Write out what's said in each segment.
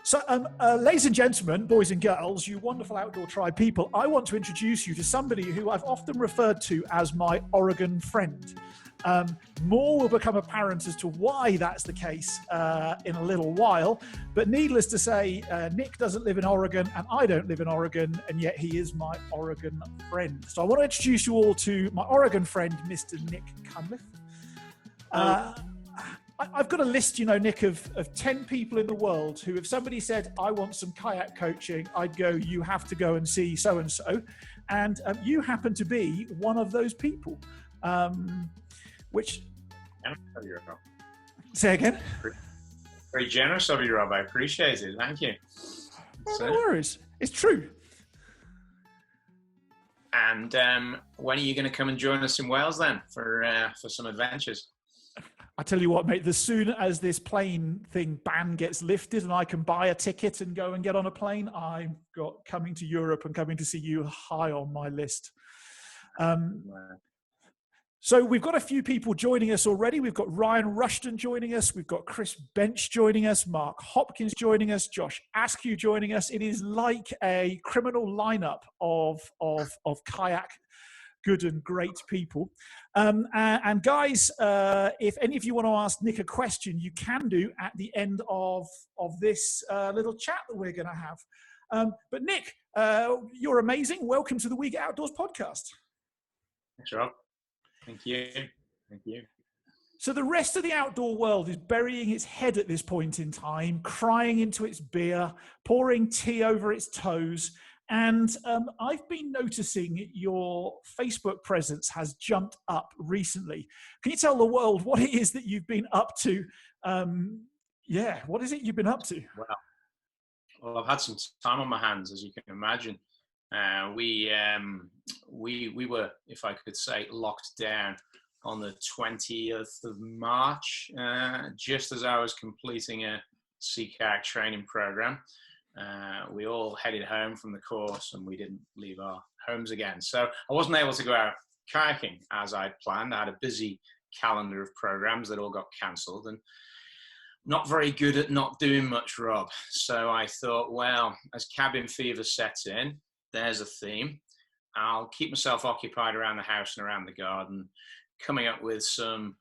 So, ladies and gentlemen, boys and girls, you wonderful Outdoor Tribe people, I want to introduce you to somebody who I've often referred to as my Oregon friend. More will become apparent as to why that's the case in a little while. But needless to say, Nick doesn't live in Oregon and I don't live in Oregon, and yet he is my Oregon friend. So I want to introduce you all to my Oregon friend, Mr. Nick Cunliffe. I've got a list, Nick, of 10 people in the world who, if somebody said, I want some kayak coaching, I'd go, you have to go and see so-and-so. And you happen to be one of those people. Which... Say again? Very generous of you, Rob. I appreciate it. Thank you. No worries. It's true. And when are you going to come and join us in Wales then for some adventures? I tell you what, mate, as soon as this plane thing ban gets lifted and I can buy a ticket and go and get on a plane, I've got coming to Europe and coming to see you high on my list. So we've got a few people joining us already. We've got Ryan Rushton joining us. We've got Chris Bench joining us, Mark Hopkins joining us, Josh Askew joining us. It is like a criminal lineup of kayak good and great people. And guys, if any of you want to ask Nick a question, you can do at the end of this little chat that we're going to have. But Nick, you're amazing. Welcome to the We Get Outdoors podcast. Thanks, Rob. Thank you. Thank you. So the rest of the outdoor world is burying its head at this point in time, crying into its beer, pouring tea over its toes. And I've been noticing your Facebook presence has jumped up recently. Can you tell the world what it is that you've been up to? What is it you've been up to? Well, I've had some time on my hands, as you can imagine. We were, if I could say, locked down on the 20th of March, just as I was completing a sea kayak training program. We all headed home from the course and we didn't leave our homes again. So I wasn't able to go out kayaking as I'd planned. I had a busy calendar of programs that all got cancelled and not very good at not doing much, Rob. So I thought, well, as cabin fever sets in, there's a theme. I'll keep myself occupied around the house and around the garden, coming up with some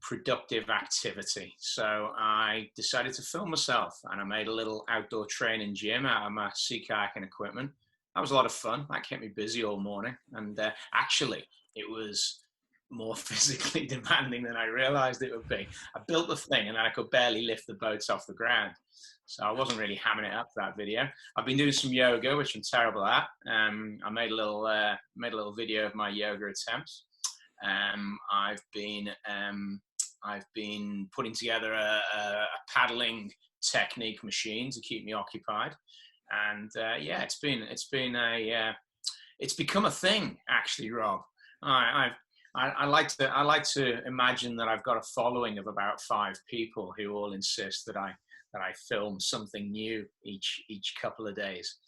productive activity. So I decided to film myself and I made a little outdoor training gym out of my sea kayaking equipment. That was a lot of fun. That kept me busy all morning. And actually, it was more physically demanding than I realized it would be. I built the thing and then I could barely lift the boats off the ground. So I wasn't really hamming it up for that video. I've been doing some yoga, which I'm terrible at. I made a little video of my yoga attempts. I've been putting together a paddling technique machine to keep me occupied, and it's become a thing actually, Rob. I like to imagine that I've got a following of about 5 people who all insist that I film something new each couple of days.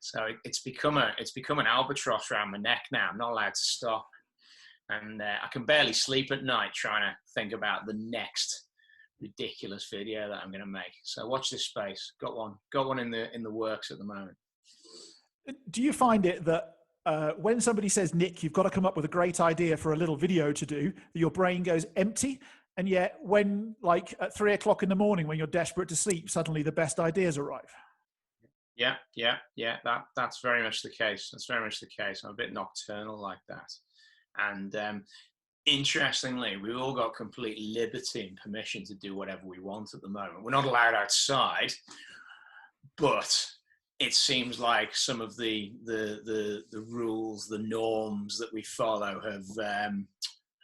So it's become an albatross around my neck now. I'm not allowed to stop. And I can barely sleep at night trying to think about the next ridiculous video that I'm going to make. So watch this space. Got one in the works at the moment. Do you find it that when somebody says, Nick, you've got to come up with a great idea for a little video to do, your brain goes empty? And yet when, like, at 3 o'clock in the morning, when you're desperate to sleep, suddenly the best ideas arrive? Yeah. That's very much the case. That's very much the case. I'm a bit nocturnal like that. And interestingly, we've all got complete liberty and permission to do whatever we want at the moment. We're not allowed outside, but it seems like some of the rules, the norms that we follow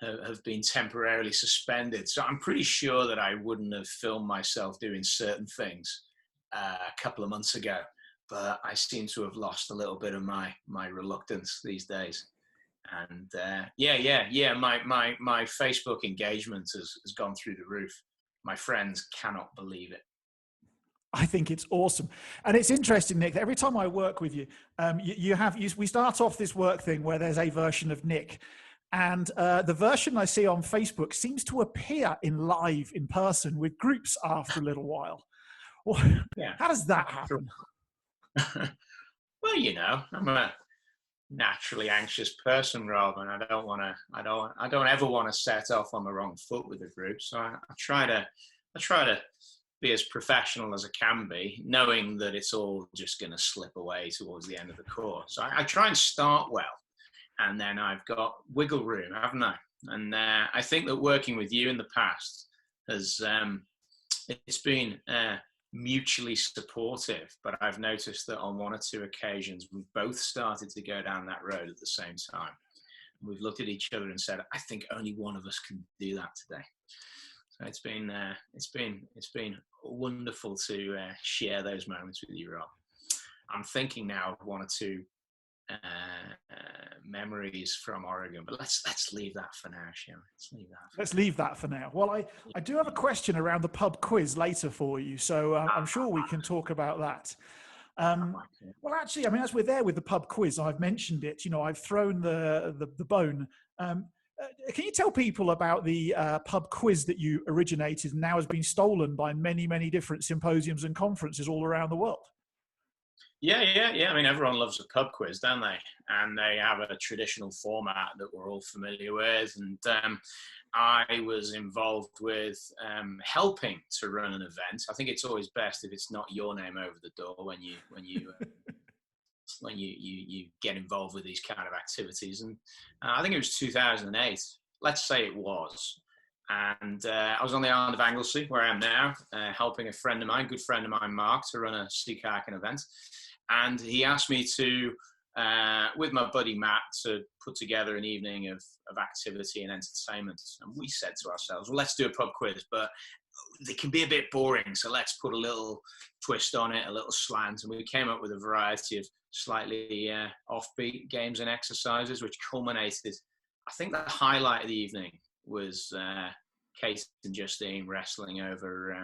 have been temporarily suspended. So I'm pretty sure that I wouldn't have filmed myself doing certain things a couple of months ago, but I seem to have lost a little bit of my reluctance these days. And my Facebook engagement has gone through the roof. My friends cannot believe it. I think it's awesome. And it's interesting, Nick, that every time I work with you, we start off this work thing where there's a version of Nick. And the version I see on Facebook seems to appear in person with groups after a little while. Well, Yeah. how does that happen? Well, I'm a naturally anxious person, Rob, and I don't ever want to set off on the wrong foot with the group. So I try to be as professional as I can be, knowing that it's all just going to slip away towards the end of the course. So I try and start well, and then I've got wiggle room, haven't I? And I think that working with you in the past has it's been mutually supportive, but I've noticed that on one or two occasions we've both started to go down that road at the same time. We've looked at each other and said, I think only one of us can do that today. So it's been wonderful to share those moments with you, Rob. I'm thinking now of one or two memories from Oregon, but let's leave that for now, shall we? Let's leave that for now. Well, I do have a question around the pub quiz later for you, so I'm sure we can talk about that. Well, actually, I mean, as we're there with the pub quiz, I've mentioned it. I've thrown the bone. Can you tell people about the pub quiz that you originated and now has been stolen by many, many different symposiums and conferences all around the world? Yeah. I mean, everyone loves a pub quiz, don't they? And they have a traditional format that we're all familiar with. And I was involved with helping to run an event. I think it's always best if it's not your name over the door when you get involved with these kind of activities. And I think it was 2008. Let's say it was. And I was on the island of Anglesey, where I am now, helping a friend of mine, good friend of mine, Mark, to run a sea kayaking event. And he asked me to, with my buddy Matt, to put together an evening of activity and entertainment. And we said to ourselves, well, let's do a pub quiz, but they can be a bit boring. So let's put a little twist on it, a little slant. And we came up with a variety of slightly offbeat games and exercises, which culminated, I think the highlight of the evening was Kate and Justine wrestling over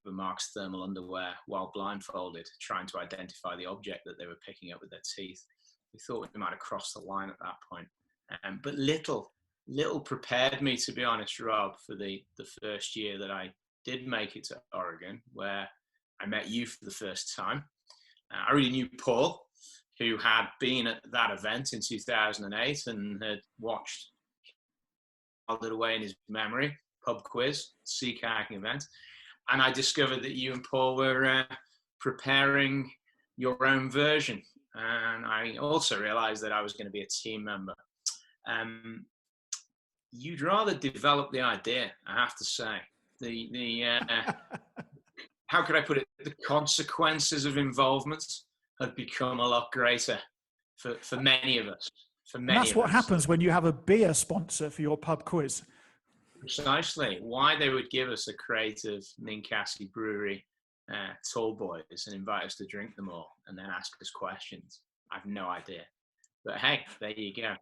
Mark's thermal underwear while blindfolded, trying to identify the object that they were picking up with their teeth. We thought we might have crossed the line at that point. But little prepared me, to be honest, Rob, for the first year that I did make it to Oregon, where I met you for the first time. I already knew Paul, who had been at that event in 2008 and had watched it away in his memory, pub quiz, sea kayaking event. And I discovered that you and Paul were preparing your own version. And I also realized that I was going to be a team member. You'd rather develop the idea, I have to say. How could I put it? The consequences of involvement have become a lot greater for many of us. And that's what happens when you have a beer sponsor for your pub quiz. Precisely. Why they would give us a crate of Ninkasi Brewery tall boys and invite us to drink them all and then ask us questions, I have no idea. But hey, there you go.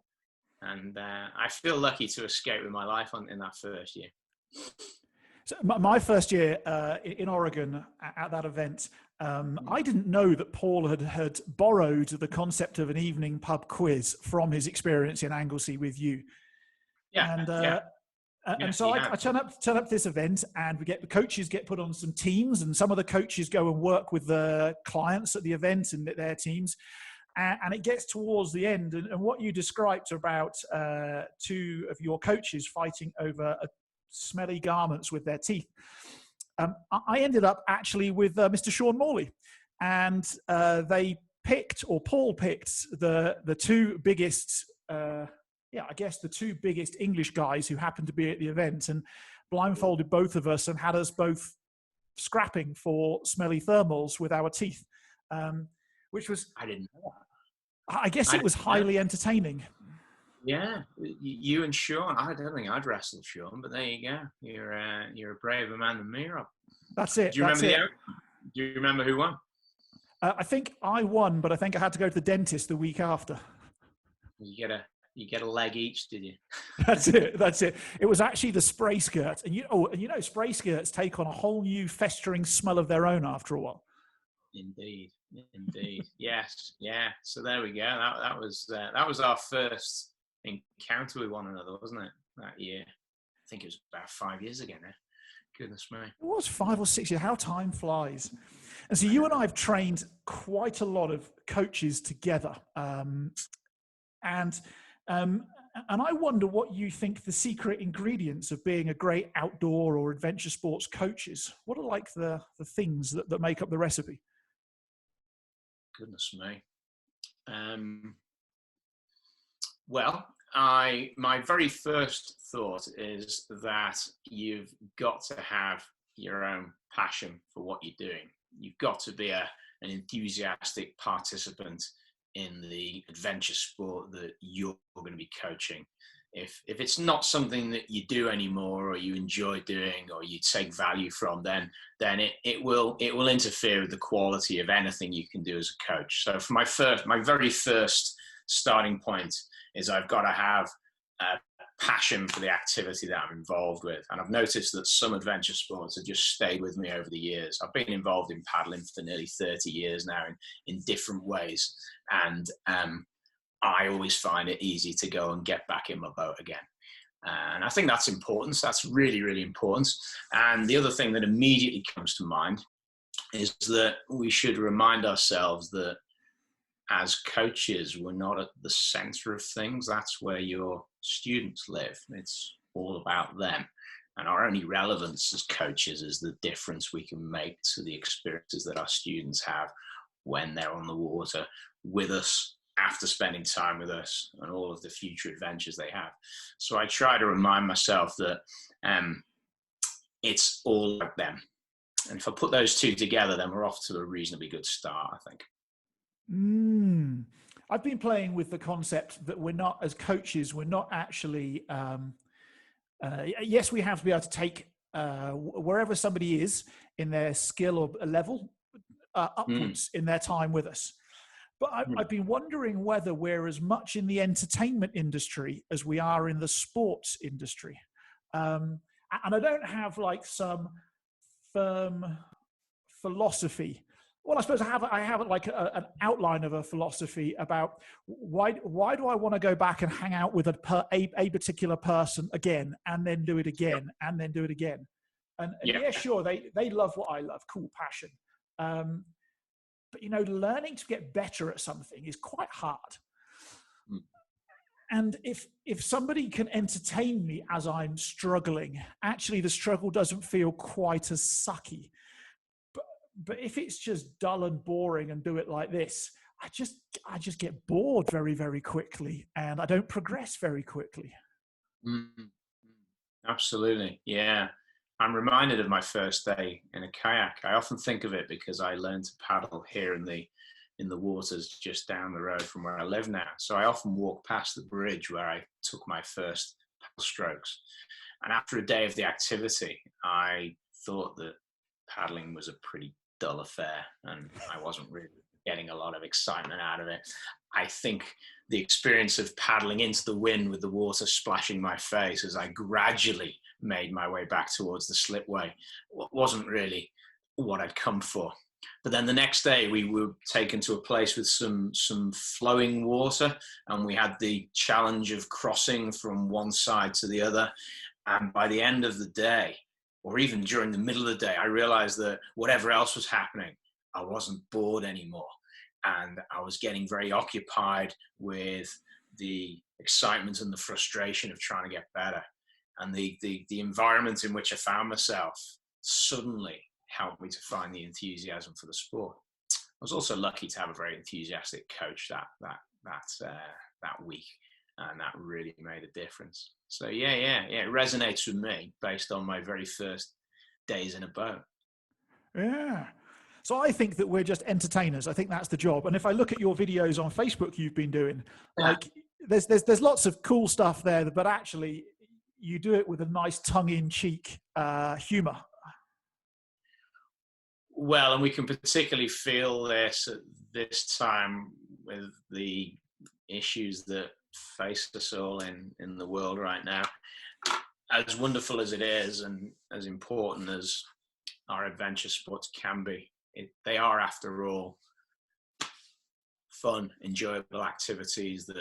And I feel lucky to escape with my life in that first year. So my first year in Oregon at that event, I didn't know that Paul had borrowed the concept of an evening pub quiz from his experience in Anglesey with you. Yeah. And so I turn up to this event, and the coaches get put on some teams, and some of the coaches go and work with the clients at the event and their teams. And it gets towards the end, and what you described about two of your coaches fighting over smelly garments with their teeth. I ended up actually with Mr. Sean Morley, and Paul picked the two biggest. I guess the two biggest English guys who happened to be at the event, and blindfolded both of us and had us both scrapping for smelly thermals with our teeth, which was, I didn't know that. I guess it was highly entertaining. Yeah, you and Sean. I don't think I'd wrestled Sean, but there you go. You're a braver man than me, Rob. That's it. Do you remember the outcome? Do you remember who won? I think I won, but I think I had to go to the dentist the week after. You get a leg each, did you? That's it. It was actually the spray skirt. And spray skirts take on a whole new festering smell of their own after a while. Indeed. Yes. Yeah. So there we go. That was our first encounter with one another, wasn't it? That year. I think it was about 5 years ago now. Goodness me. It was 5 or 6 years. How time flies. And so you and I have trained quite a lot of coaches together. And I wonder what you think the secret ingredients of being a great outdoor or adventure sports coach is. What are like the things that make up the recipe? Goodness me. Well, my very first thought is that you've got to have your own passion for what you're doing. You've got to be an enthusiastic participant in the adventure sport that you're going to be coaching. If it's not something that you do anymore, or you enjoy doing, or you take value from, then it will interfere with the quality of anything you can do as a coach. So for my very first starting point is I've got to have a passion for the activity that I'm involved with. And I've noticed that some adventure sports have just stayed with me over the years. I've been involved in paddling for nearly 30 years now in different ways. And I always find it easy to go and get back in my boat again. And I think that's important. That's really, really important. And the other thing that immediately comes to mind is that we should remind ourselves that as coaches, we're not at the center of things. That's where your students live. It's all about them. And our only relevance as coaches is the difference we can make to the experiences that our students have when they're on the water with us, after spending time with us, and all of the future adventures they have. So I try to remind myself that it's all about them. And if I put those two together, then we're off to a reasonably good start, I think. I've been playing with the concept that we're not, as coaches, we're not actually, yes, we have to be able to take wherever somebody is in their skill or level upwards in their time with us. But I've been wondering whether we're as much in the entertainment industry as we are in the sports industry. And I don't have like some firm philosophy. Well, I suppose I have like an outline of a philosophy about why do I want to go back and hang out with a particular person again, and then do it again, and then do it again. And yeah, sure, they love what I love, cool, passion. But, you know, learning to get better at something is quite hard. And if somebody can entertain me as I'm struggling, actually the struggle doesn't feel quite as sucky. But if it's just dull and boring and do it like this, I just get bored very, very quickly, and I don't progress very quickly. Absolutely. Yeah. I'm reminded of my first day in a kayak. I often think of it because I learned to paddle here in the waters just down the road from where I live now. So I often walk past the bridge where I took my first paddle strokes. And after a day of the activity, I thought that paddling was a pretty dull affair, and I wasn't really getting a lot of excitement out of it. I think the experience of paddling into the wind with the water splashing my face as I gradually made my way back towards the slipway wasn't really what I'd come for. But then the next day we were taken to a place with some flowing water, and we had the challenge of crossing from one side to the other. And by the end of the day, or even during the middle of the day, I realized that whatever else was happening, I wasn't bored anymore. And I was getting very occupied with the excitement and the frustration of trying to get better. And the environment in which I found myself suddenly helped me to find the enthusiasm for the sport. I was also lucky to have a very enthusiastic coach that week, and that really made a difference. So it resonates with me based on my very first days in a boat. Yeah. So I think that we're just entertainers. I think that's the job. And if I look at your videos on Facebook you've been doing, like there's lots of cool stuff there, but actually you do it with a nice tongue-in-cheek humor. Well, and we can particularly feel this at this time with the issues that face us all in the world right now. As wonderful as it is, and as important as our adventure sports can be, they are, after all, fun, enjoyable activities that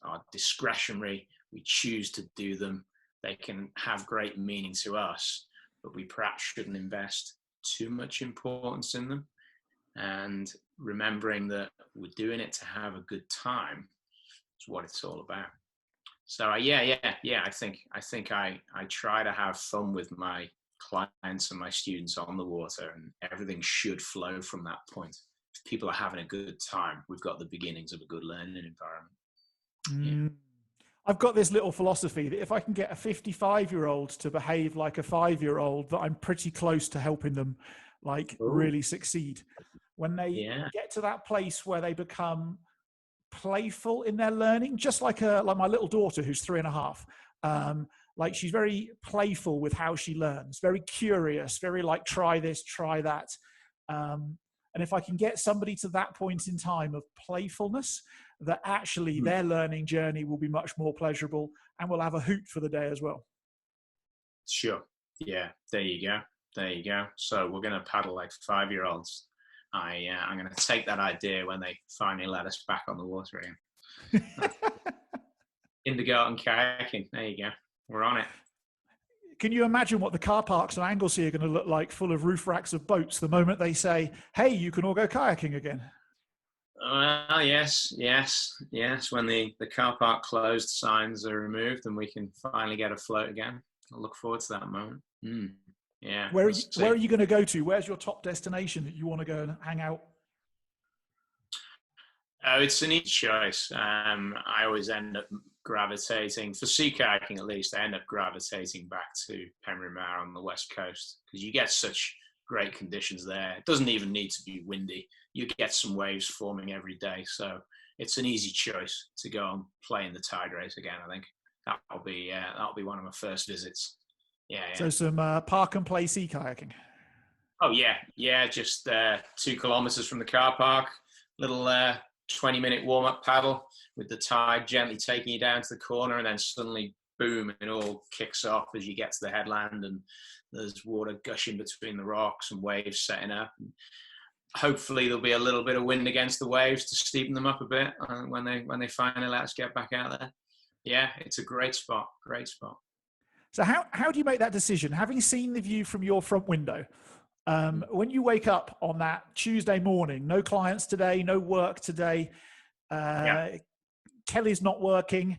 are discretionary. We choose to do them. They can have great meaning to us, but we perhaps shouldn't invest too much importance in them. And remembering that we're doing it to have a good time is what it's all about. So I think I try to have fun with my clients and my students on the water, and everything should flow from that point. If people are having a good time, we've got the beginnings of a good learning environment. I've got this little philosophy that if I can get a 55-year-old to behave like a 5-year-old, that I'm pretty close to helping them really succeed. When they get to that place where they become playful in their learning, just like my little daughter who's 3.5. She's very playful with how she learns, very curious, very try this, try that. And if I can get somebody to that point in time of playfulness, that actually their learning journey will be much more pleasurable and we'll have a hoot for the day as well. Sure. Yeah. There you go. So we're going to paddle like 5-year-olds. I'm going to take that idea when they finally let us back on the water again. Kindergarten kayaking. There you go. We're on it. Can you imagine what the car parks in Anglesey are going to look like, full of roof racks of boats, the moment they say, hey, you can all go kayaking again? Well, yes. When the car park closed signs are removed and we can finally get afloat again. I look forward to that moment. Yeah. Where are you going to go to? Where's your top destination that you want to go and hang out? Oh, it's an easy choice. I always end up gravitating, for sea kayaking at least, I end up gravitating back to Penryn on the west coast, because you get such great conditions there. It doesn't even need to be windy. You get some waves forming every day. So it's an easy choice to go and play in the tide race again, I think. That'll be one of my first visits. Yeah. So some park and play sea kayaking. Oh yeah. Just 2 kilometers from the car park. Little 20-minute warm-up paddle with the tide gently taking you down to the corner, and then suddenly, boom, it all kicks off as you get to the headland, and there's water gushing between the rocks and waves setting up. And hopefully, there'll be a little bit of wind against the waves to steepen them up a bit when they finally let us get back out there. Yeah, it's a great spot. So how do you make that decision? Having seen the view from your front window, when you wake up on that Tuesday morning, no clients today, no work today, Kelly's not working,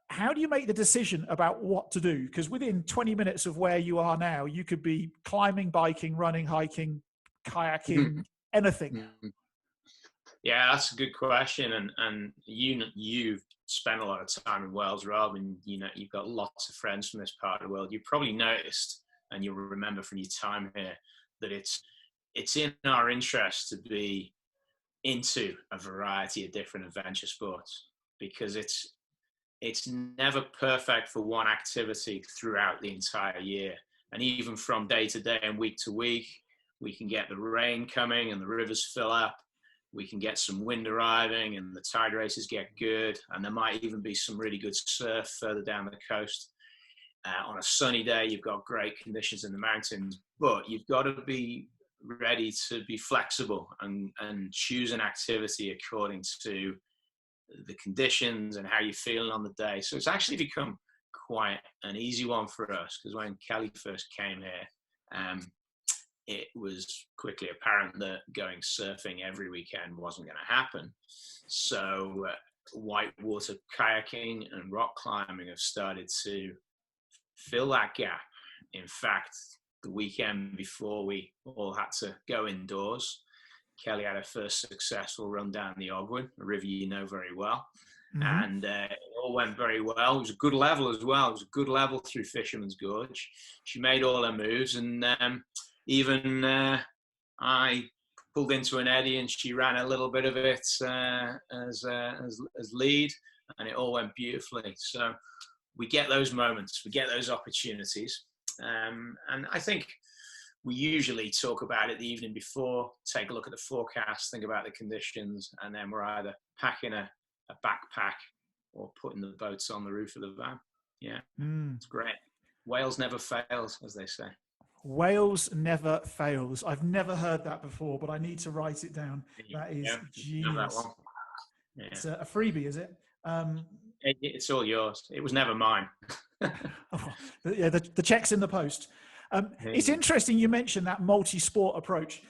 how do you make the decision about what to do? Because within 20 minutes of where you are now, you could be climbing, biking, running, hiking, kayaking, anything. Yeah, that's a good question. And you've spent a lot of time in Wales, Rob, and you've got lots of friends from this part of the world. You've probably noticed, and you'll remember from your time here, that it's in our interest to be into a variety of different adventure sports, because it's never perfect for one activity throughout the entire year. And even from day to day and week to week, we can get the rain coming and the rivers fill up. We can get some wind arriving and the tide races get good. And there might even be some really good surf further down the coast. On a sunny day, you've got great conditions in the mountains, but you've got to be ready to be flexible and choose an activity according to the conditions and how you're feeling on the day. So it's actually become quite an easy one for us, because when Kelly first came here, it was quickly apparent that going surfing every weekend wasn't going to happen. So whitewater kayaking and rock climbing have started to fill that gap. In fact, the weekend before we all had to go indoors, Kelly had her first successful run down the Ogwen, a river you know very well. Mm-hmm. And it all went very well. It was a good level as well. It was a good level through Fisherman's Gorge. She made all her moves, and even I pulled into an eddy and she ran a little bit of it as lead, and it all went beautifully. So we get those moments, we get those opportunities. And I think we usually talk about it the evening before, take a look at the forecast, think about the conditions, and then we're either packing a backpack or putting the boats on the roof of the van. Yeah, It's great. Wales never fails, as they say. Wales never fails. I've never heard that before, but I need to write it down. That is genius. That one. Yeah. It's a freebie, is it? It's all yours. It was never mine. The check's in the post. It's interesting you mentioned that multi-sport approach.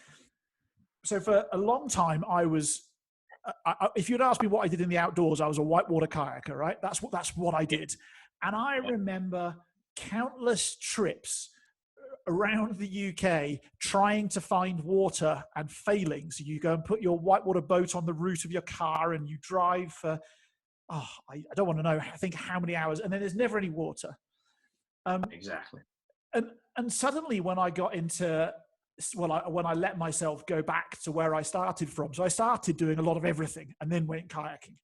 So for a long time, if you'd asked me what I did in the outdoors, I was a whitewater kayaker, right? That's what I did. And I remember countless trips around the UK trying to find water and failing. So you go and put your whitewater boat on the roof of your car and you drive for, I don't want to know, I think how many hours, and then there's never any water. Exactly. And suddenly when I got into, when I let myself go back to where I started from, so I started doing a lot of everything and then went kayaking.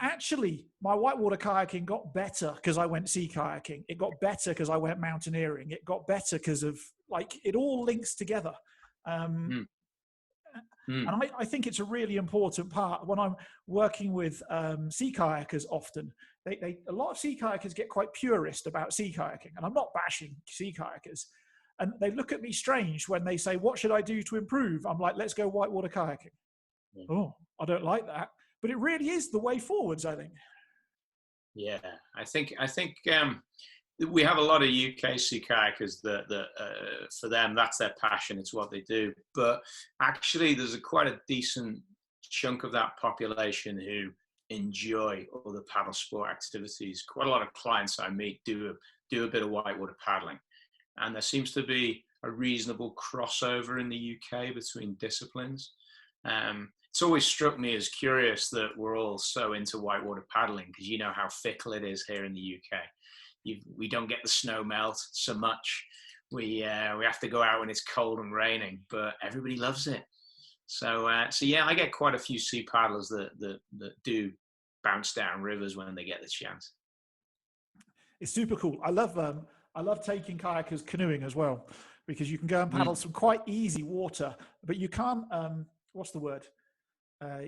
Actually, my whitewater kayaking got better because I went sea kayaking. It got better because I went mountaineering. It got better because of, like, it all links together. And I think it's a really important part. When I'm working with sea kayakers often, a lot of sea kayakers get quite purist about sea kayaking. And I'm not bashing sea kayakers. And they look at me strange when they say, what should I do to improve? I'm like, let's go whitewater kayaking. Oh, I don't like that. But it really is the way forwards, I think. Yeah, I think we have a lot of UK sea kayakers that for them, that's their passion. It's what they do. But actually, there's quite a decent chunk of that population who enjoy all the paddle sport activities. Quite a lot of clients I meet do a bit of whitewater paddling. And there seems to be a reasonable crossover in the UK between disciplines. It's always struck me as curious that we're all so into whitewater paddling, because you know how fickle it is here in the UK. We don't get the snow melt so much. We have to go out when it's cold and raining, but everybody loves it. So yeah, I get quite a few sea paddlers that do bounce down rivers when they get the chance. It's super cool. I love taking kayakers canoeing as well, because you can go and paddle some quite easy water, but you can't, what's the word?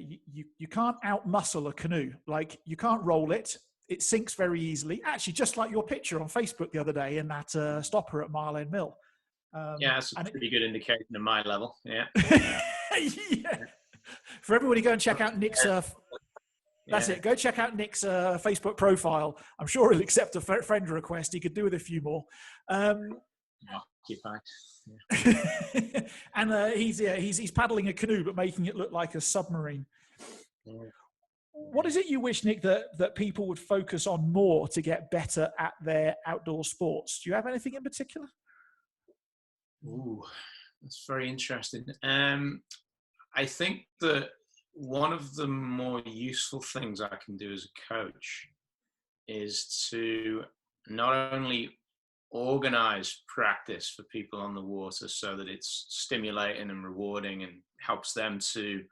You can't out-muscle a canoe. Like, you can't roll it. It sinks very easily. Actually, just like your picture on Facebook the other day in that stopper at Mile End Mill. Yeah, that's a pretty good indication of my level. Yeah. Yeah. For everybody, go and check out Nick's... That's it. Go check out Nick's Facebook profile. I'm sure he'll accept a friend request. He could do with a few more. Yeah. And he's paddling a canoe, but making it look like a submarine. Yeah. What is it you wish, Nick, that people would focus on more to get better at their outdoor sports? Do you have anything in particular? Ooh, that's very interesting. I think that one of the more useful things I can do as a coach is to not only organize practice for people on the water so that it's stimulating and rewarding and helps them to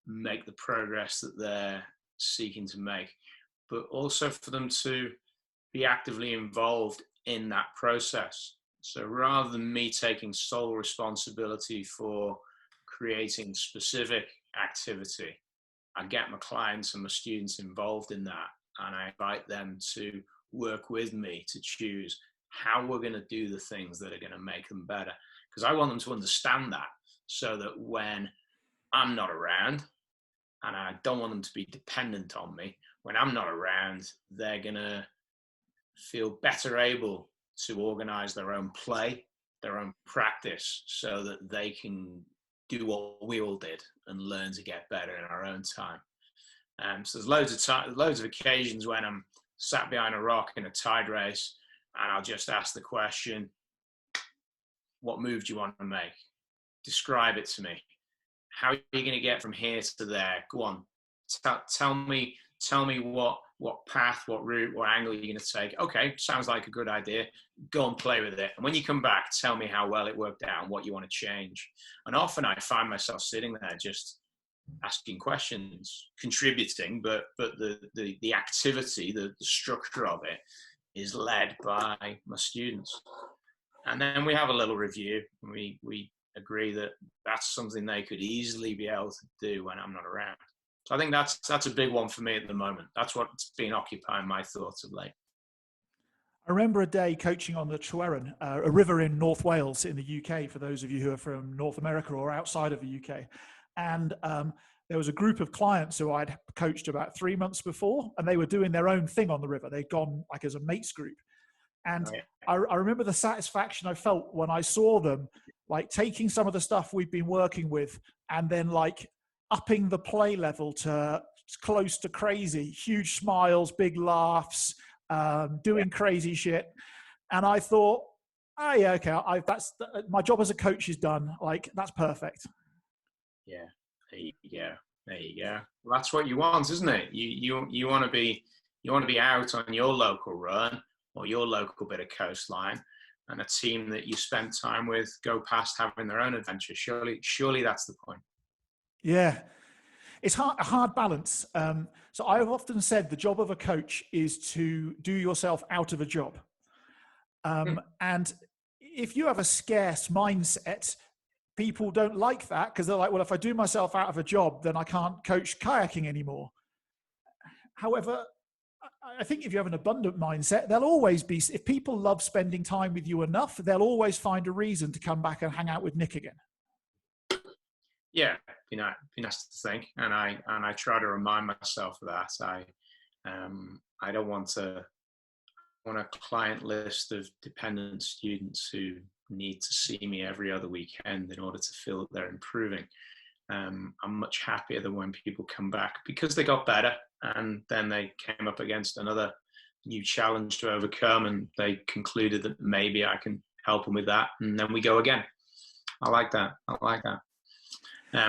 make the progress that they're seeking to make, but also for them to be actively involved in that process. So rather than me taking sole responsibility for creating specific activity, I get my clients and my students involved in that, and I invite them to work with me to choose how we're going to do the things that are going to make them better. Because I want them to understand that, so that when I'm not around, and I don't want them to be dependent on me, when I'm not around, they're going to feel better able to organize their own play, their own practice, so that they can do what we all did and learn to get better in our own time. So there's loads of occasions when I'm sat behind a rock in a tide race, and I'll just ask the question, what move do you want to make? Describe it to me. How are you going to get from here to there? Go on. Tell me what path, what route, what angle you're going to take. Okay, sounds like a good idea. Go and play with it. And when you come back, tell me how well it worked out and what you want to change. And often I find myself sitting there just asking questions, contributing, but the activity, the structure of it is led by my students. And then we have a little review, and we agree that that's something they could easily be able to do when I'm not around. So I think that's a big one for me at the moment. That's what's been occupying my thoughts of late. I remember a day coaching on the Tryweryn, a river in North Wales in the UK, for those of you who are from North America or outside of the UK. And there was a group of clients who I'd coached about 3 months before, and they were doing their own thing on the river. They'd gone like as a mates group. And Oh, yeah. I remember the satisfaction I felt when I saw them, like taking some of the stuff we've been working with and then like upping the play level to close to crazy, huge smiles, big laughs, doing crazy shit. And I thought, oh yeah, okay, my job as a coach is done. Like, that's perfect. Yeah, there you go. There you go. Well, that's what you want, isn't it? You want to be out on your local run or your local bit of coastline, and a team that you spent time with go past having their own adventure. Surely that's the point. Yeah, it's a hard balance. So I've often said the job of a coach is to do yourself out of a job. And if you have a scarce mindset, people don't like that because they're like, well, if I do myself out of a job, then I can't coach kayaking anymore. However, I think if you have an abundant mindset, there'll always be, if people love spending time with you enough, they'll always find a reason to come back and hang out with Nick again. Yeah, be nice to think, and I try to remind myself of that. I don't want a client list of dependent students who need to see me every other weekend in order to feel that they're improving. I'm much happier than when people come back because they got better and then they came up against another new challenge to overcome and they concluded that maybe I can help them with that, and then we go again. I like that.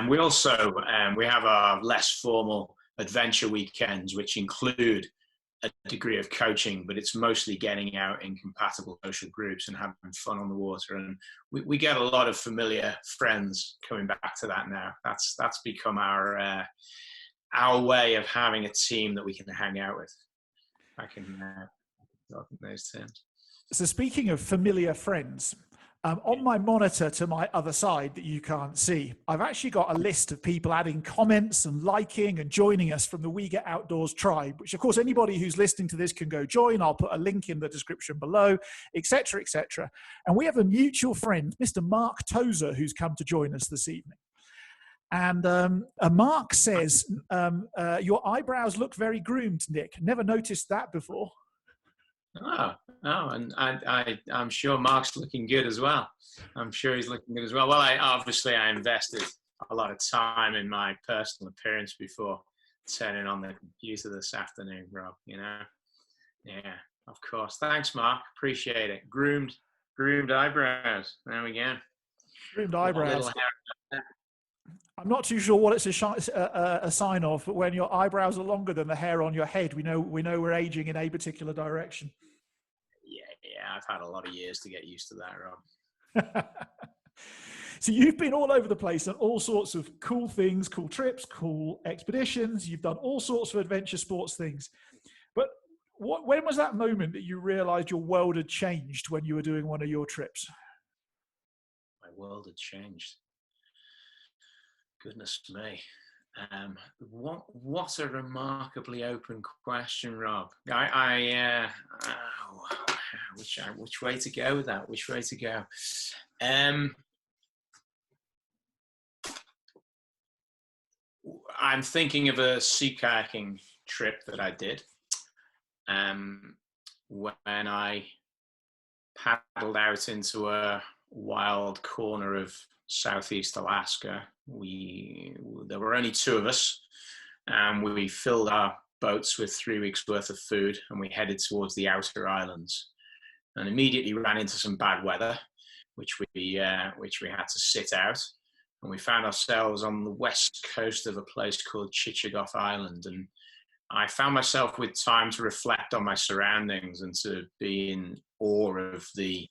We also we have our less formal adventure weekends, which include a degree of coaching, but it's mostly getting out in compatible social groups and having fun on the water. And we get a lot of familiar friends coming back to that now. That's become our way of having a team that we can hang out with. I can talk in those terms. So speaking of familiar friends, on my monitor to my other side that you can't see, I've actually got a list of people adding comments and liking and joining us from the We Get Outdoors tribe, which of course anybody who's listening to this can go join. I'll put a link in the description below, etc., etc. And we have a mutual friend, Mr. Mark Tozer, who's come to join us this evening. And Mark says, your eyebrows look very groomed, Nick. Never noticed that before. Oh, and I'm sure Mark's looking good as well. I'm sure he's looking good as well. Well, I invested a lot of time in my personal appearance before turning on the computer this afternoon, Rob. Yeah, of course. Thanks, Mark. Appreciate it. Groomed eyebrows. There we go. Groomed eyebrows. I'm not too sure what it's a sign of, but when your eyebrows are longer than the hair on your head, we know we're aging in a particular direction. Yeah, I've had a lot of years to get used to that, Rob. So you've been all over the place on all sorts of cool things, cool trips, cool expeditions. You've done all sorts of adventure sports things. But when was that moment that you realized your world had changed when you were doing one of your trips? My world had changed. Goodness me. What a remarkably open question, Rob. Which way to go with that? Which way to go? I'm thinking of a sea kayaking trip that I did when I paddled out into a wild corner of Southeast Alaska. There were only two of us, and we filled our boats with 3 weeks worth of food, and we headed towards the outer islands, and immediately ran into some bad weather, which we had to sit out, and we found ourselves on the west coast of a place called Chichagof Island, and I found myself with time to reflect on my surroundings and to be in awe of the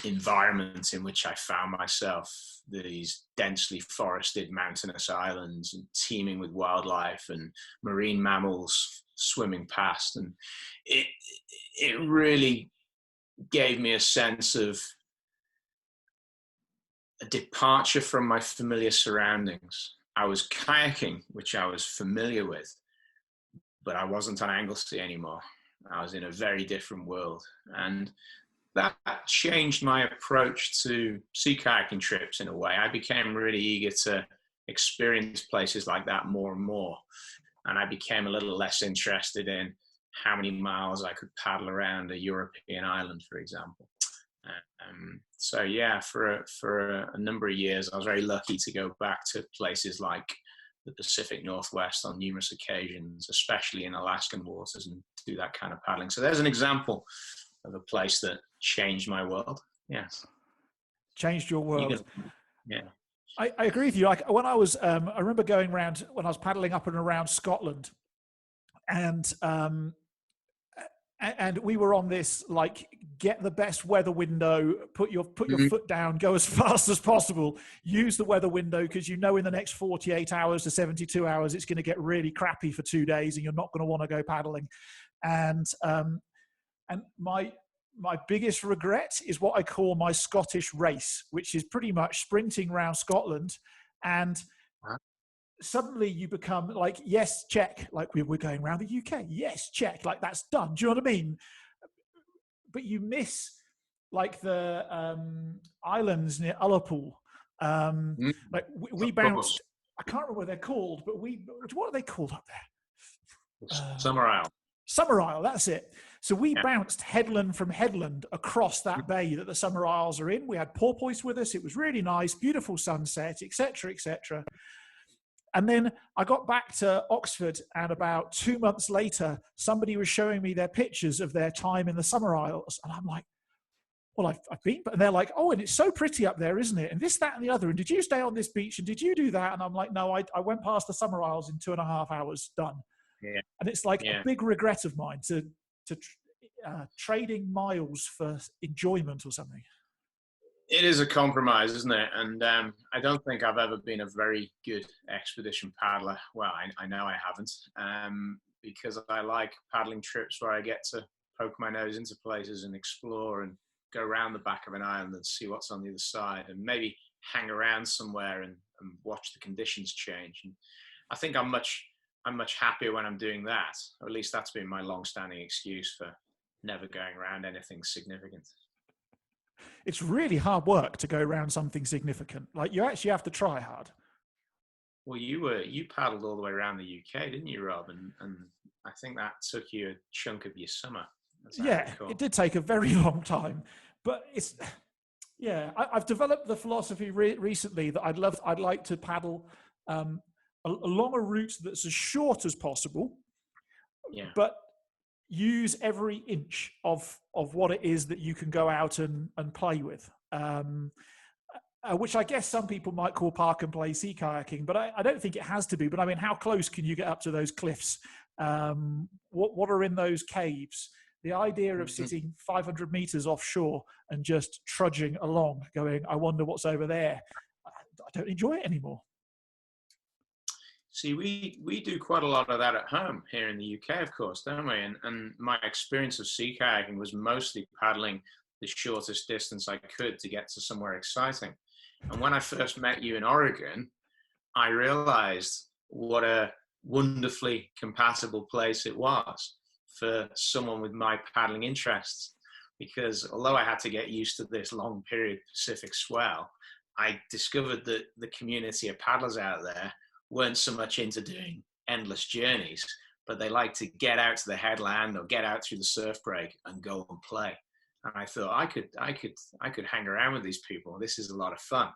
environment in which I found myself, these densely forested mountainous islands and teeming with wildlife and marine mammals swimming past. And it really gave me a sense of a departure from my familiar surroundings. I was kayaking, which I was familiar with, but I wasn't on Anglesey anymore. I was in a very different world. And that changed my approach to sea kayaking trips in a way. I became really eager to experience places like that more and more. And I became a little less interested in how many miles I could paddle around a European island, for example. So yeah, for a number of years, I was very lucky to go back to places like the Pacific Northwest on numerous occasions, especially in Alaskan waters, and do that kind of paddling. So there's an example of a place that changed my world. Yes. Changed your world. Yeah. I agree with you. Like when I was, I remember going around when I was paddling up and around Scotland, and we were on this, like, get the best weather window, put your foot down, go as fast as possible, use the weather window, because in the next 48 hours to 72 hours it's going to get really crappy for 2 days and you're not going to want to go paddling. And my biggest regret is what I call my Scottish race, which is pretty much sprinting around Scotland, and suddenly you become like, yes, check, like we're going around the UK, yes, check, like that's done. Do you know what I mean? But you miss like the islands near Ullapool. Like we bounced, I can't remember what they're called, but what are they called up there? Summer Isle. Summer Isle, that's it. So we bounced headland from headland across that bay that the Summer Isles are in. We had porpoise with us. It was really nice, beautiful sunset, etc., etc. And then I got back to Oxford, and about 2 months later, somebody was showing me their pictures of their time in the Summer Isles. And I'm like, well, I've been, but they're like, oh, and it's so pretty up there, isn't it? And this, that, and the other. And did you stay on this beach? And did you do that? And I'm like, no, I went past the Summer Isles in 2.5 hours, done. Yeah. And it's like a big regret of mine to trading miles for enjoyment or something. It is a compromise, isn't it? And I don't think I've ever been a very good expedition paddler. Well, I know I haven't, because I like paddling trips where I get to poke my nose into places and explore and go around the back of an island and see what's on the other side, and maybe hang around somewhere and watch the conditions change. And I think I'm much happier when I'm doing that, or at least that's been my long-standing excuse for never going around anything significant. It's really hard work to go around something significant. Like, you actually have to try hard. Well, you paddled all the way around the UK, didn't you, Rob? And I think that took you a chunk of your summer. Yeah, it did take a very long time, but I've developed the philosophy recently that I'd like to paddle along a route that's as short as possible, but use every inch of what it is that you can go out and play with, which I guess some people might call park and play sea kayaking, but I don't think it has to be. But I mean, how close can you get up to those cliffs? What are in those caves? The idea of sitting 500 meters offshore and just trudging along, going, I wonder what's over there, I don't enjoy it anymore. See, we do quite a lot of that at home here in the UK, of course, don't we? And my experience of sea kayaking was mostly paddling the shortest distance I could to get to somewhere exciting. And when I first met you in Oregon, I realized what a wonderfully compatible place it was for someone with my paddling interests. Because although I had to get used to this long period Pacific swell, I discovered that the community of paddlers out there weren't so much into doing endless journeys, but they like to get out to the headland or get out through the surf break and go and play. And I thought I could hang around with these people. This is a lot of fun.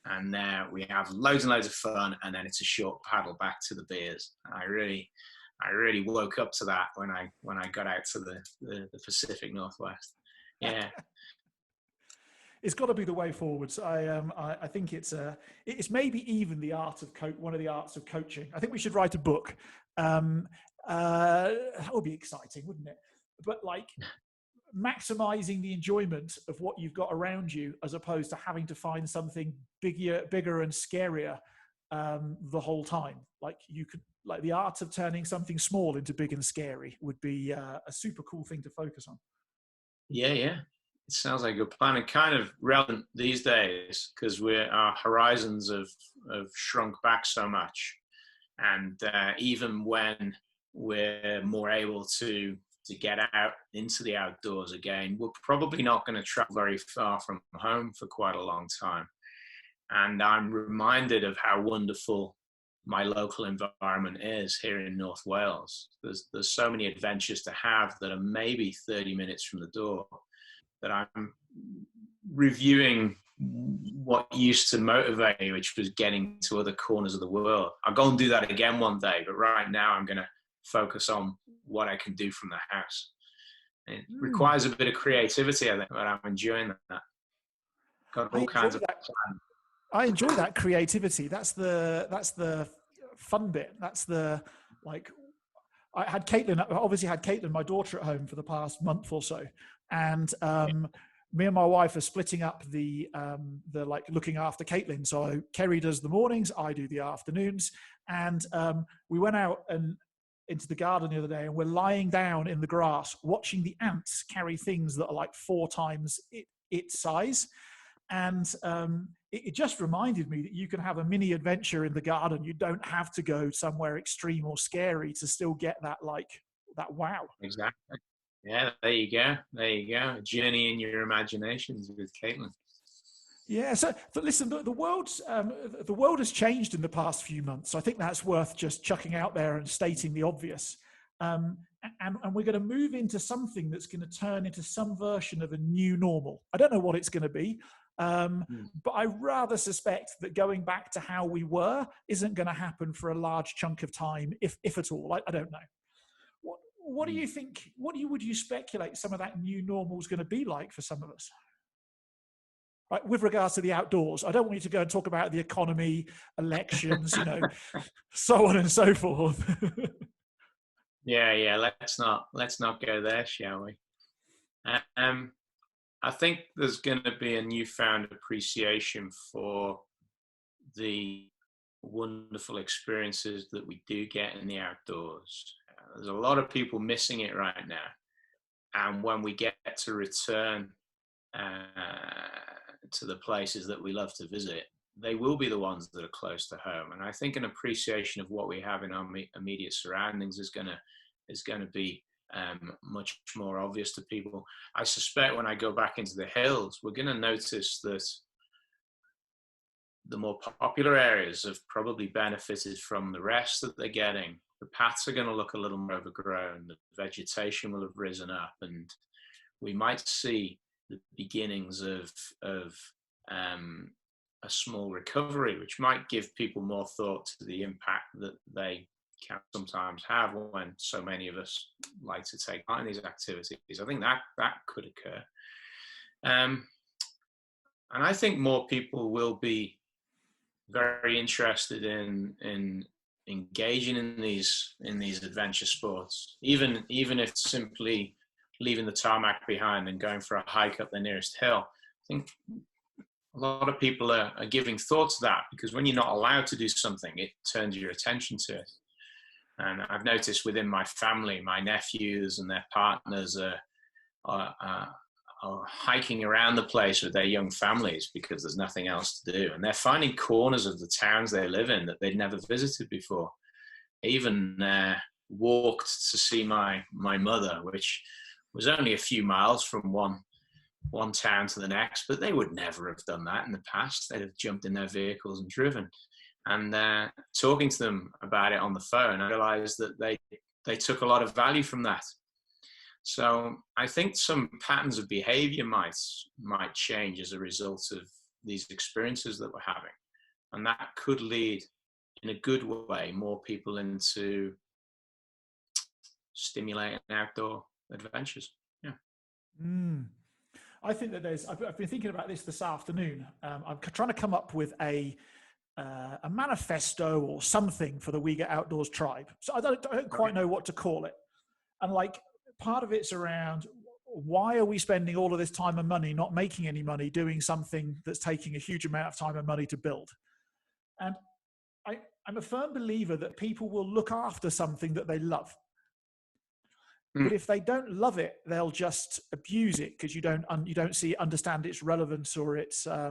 And we have loads and loads of fun, and then it's a short paddle back to the beers. I really woke up to that when I got out to the Pacific Northwest. Yeah. It's got to be the way forwards. I think it's maybe even the art of one of the arts of coaching. I think we should write a book. That would be exciting, wouldn't it? But like maximizing the enjoyment of what you've got around you, as opposed to having to find something bigger and scarier the whole time. Like the art of turning something small into big and scary would be a super cool thing to focus on. Yeah. It sounds like a good plan, and kind of relevant these days because our horizons have shrunk back so much, and even when we're more able to get out into the outdoors again, we're probably not going to travel very far from home for quite a long time. And I'm reminded of how wonderful my local environment is here in North Wales. There's so many adventures to have that are maybe 30 minutes from the door, that I'm reviewing what used to motivate me, which was getting to other corners of the world. I'll go and do that again one day, but right now I'm going to focus on what I can do from the house. It requires a bit of creativity, I think, but I'm enjoying that. Got all kinds of plans. I enjoy that creativity. That's the fun bit. That's the, like, I obviously had Caitlin, my daughter, at home for the past month or so. And me and my wife are splitting up the like looking after Caitlin. So Kerry does the mornings, I do the afternoons. And we went out and into the garden the other day, and we're lying down in the grass watching the ants carry things that are like 4 times its size. And it just reminded me that you can have a mini adventure in the garden. You don't have to go somewhere extreme or scary to still get that, like, that wow. Exactly. Yeah, there you go. There you go. A journey in your imaginations with Caitlin. Yeah. So listen, the world has changed in the past few months. So I think that's worth just chucking out there and stating the obvious. And we're going to move into something that's going to turn into some version of a new normal. I don't know what it's going to be. But I rather suspect that going back to how we were isn't going to happen for a large chunk of time, if at all. I don't know. What do you think? Would you speculate some of that new normal is going to be like for some of us? Right, with regards to the outdoors, I don't want you to go and talk about the economy, elections, so on and so forth. Yeah. Let's not go there, shall we? I think there's going to be a newfound appreciation for the wonderful experiences that we do get in the outdoors. There's a lot of people missing it right now. And when we get to return to the places that we love to visit, they will be the ones that are close to home. And I think an appreciation of what we have in our immediate surroundings is going to be much more obvious to people. I suspect when I go back into the hills, we're going to notice that the more popular areas have probably benefited from the rest that they're getting. The paths are going to look a little more overgrown, the vegetation will have risen up, and we might see the beginnings of a small recovery, which might give people more thought to the impact that they can sometimes have when so many of us like to take part in these activities. I think that could occur. And I think more people will be very interested in engaging in these adventure sports, even if simply leaving the tarmac behind and going for a hike up the nearest hill. I think a lot of people are giving thought to that, because when you're not allowed to do something, it turns your attention to it. And I've noticed within my family, my nephews and their partners are hiking around the place with their young families because there's nothing else to do. And they're finding corners of the towns they live in that they'd never visited before. I even walked to see my mother, which was only a few miles from one town to the next, but they would never have done that in the past. They'd have jumped in their vehicles and driven. And talking to them about it on the phone, I realized that they took a lot of value from that. So I think some patterns of behavior might change as a result of these experiences that we're having. And that could lead, in a good way, more people into stimulating outdoor adventures. Yeah. I think that I've been thinking about this afternoon. I'm trying to come up with a manifesto or something for the We Get Outdoors tribe. So I don't quite know what to call it. And like, part of it's around, why are we spending all of this time and money not making any money doing something that's taking a huge amount of time and money to build? And I'm a firm believer that people will look after something that they love. But if they don't love it, they'll just abuse it because you don't understand its relevance or its I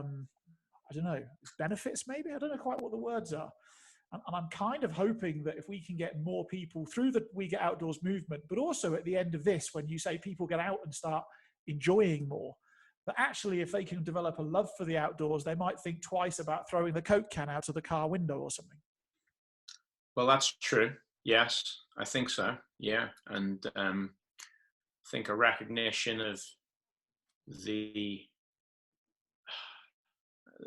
don't know, benefits maybe. I don't know quite what the words are. And I'm kind of hoping that if we can get more people through the We Get Outdoors movement, but also at the end of this, when you say people get out and start enjoying more, that actually if they can develop a love for the outdoors, they might think twice about throwing the Coke can out of the car window or something. Well, that's true. Yes, I think so. Yeah, and I think a recognition of the,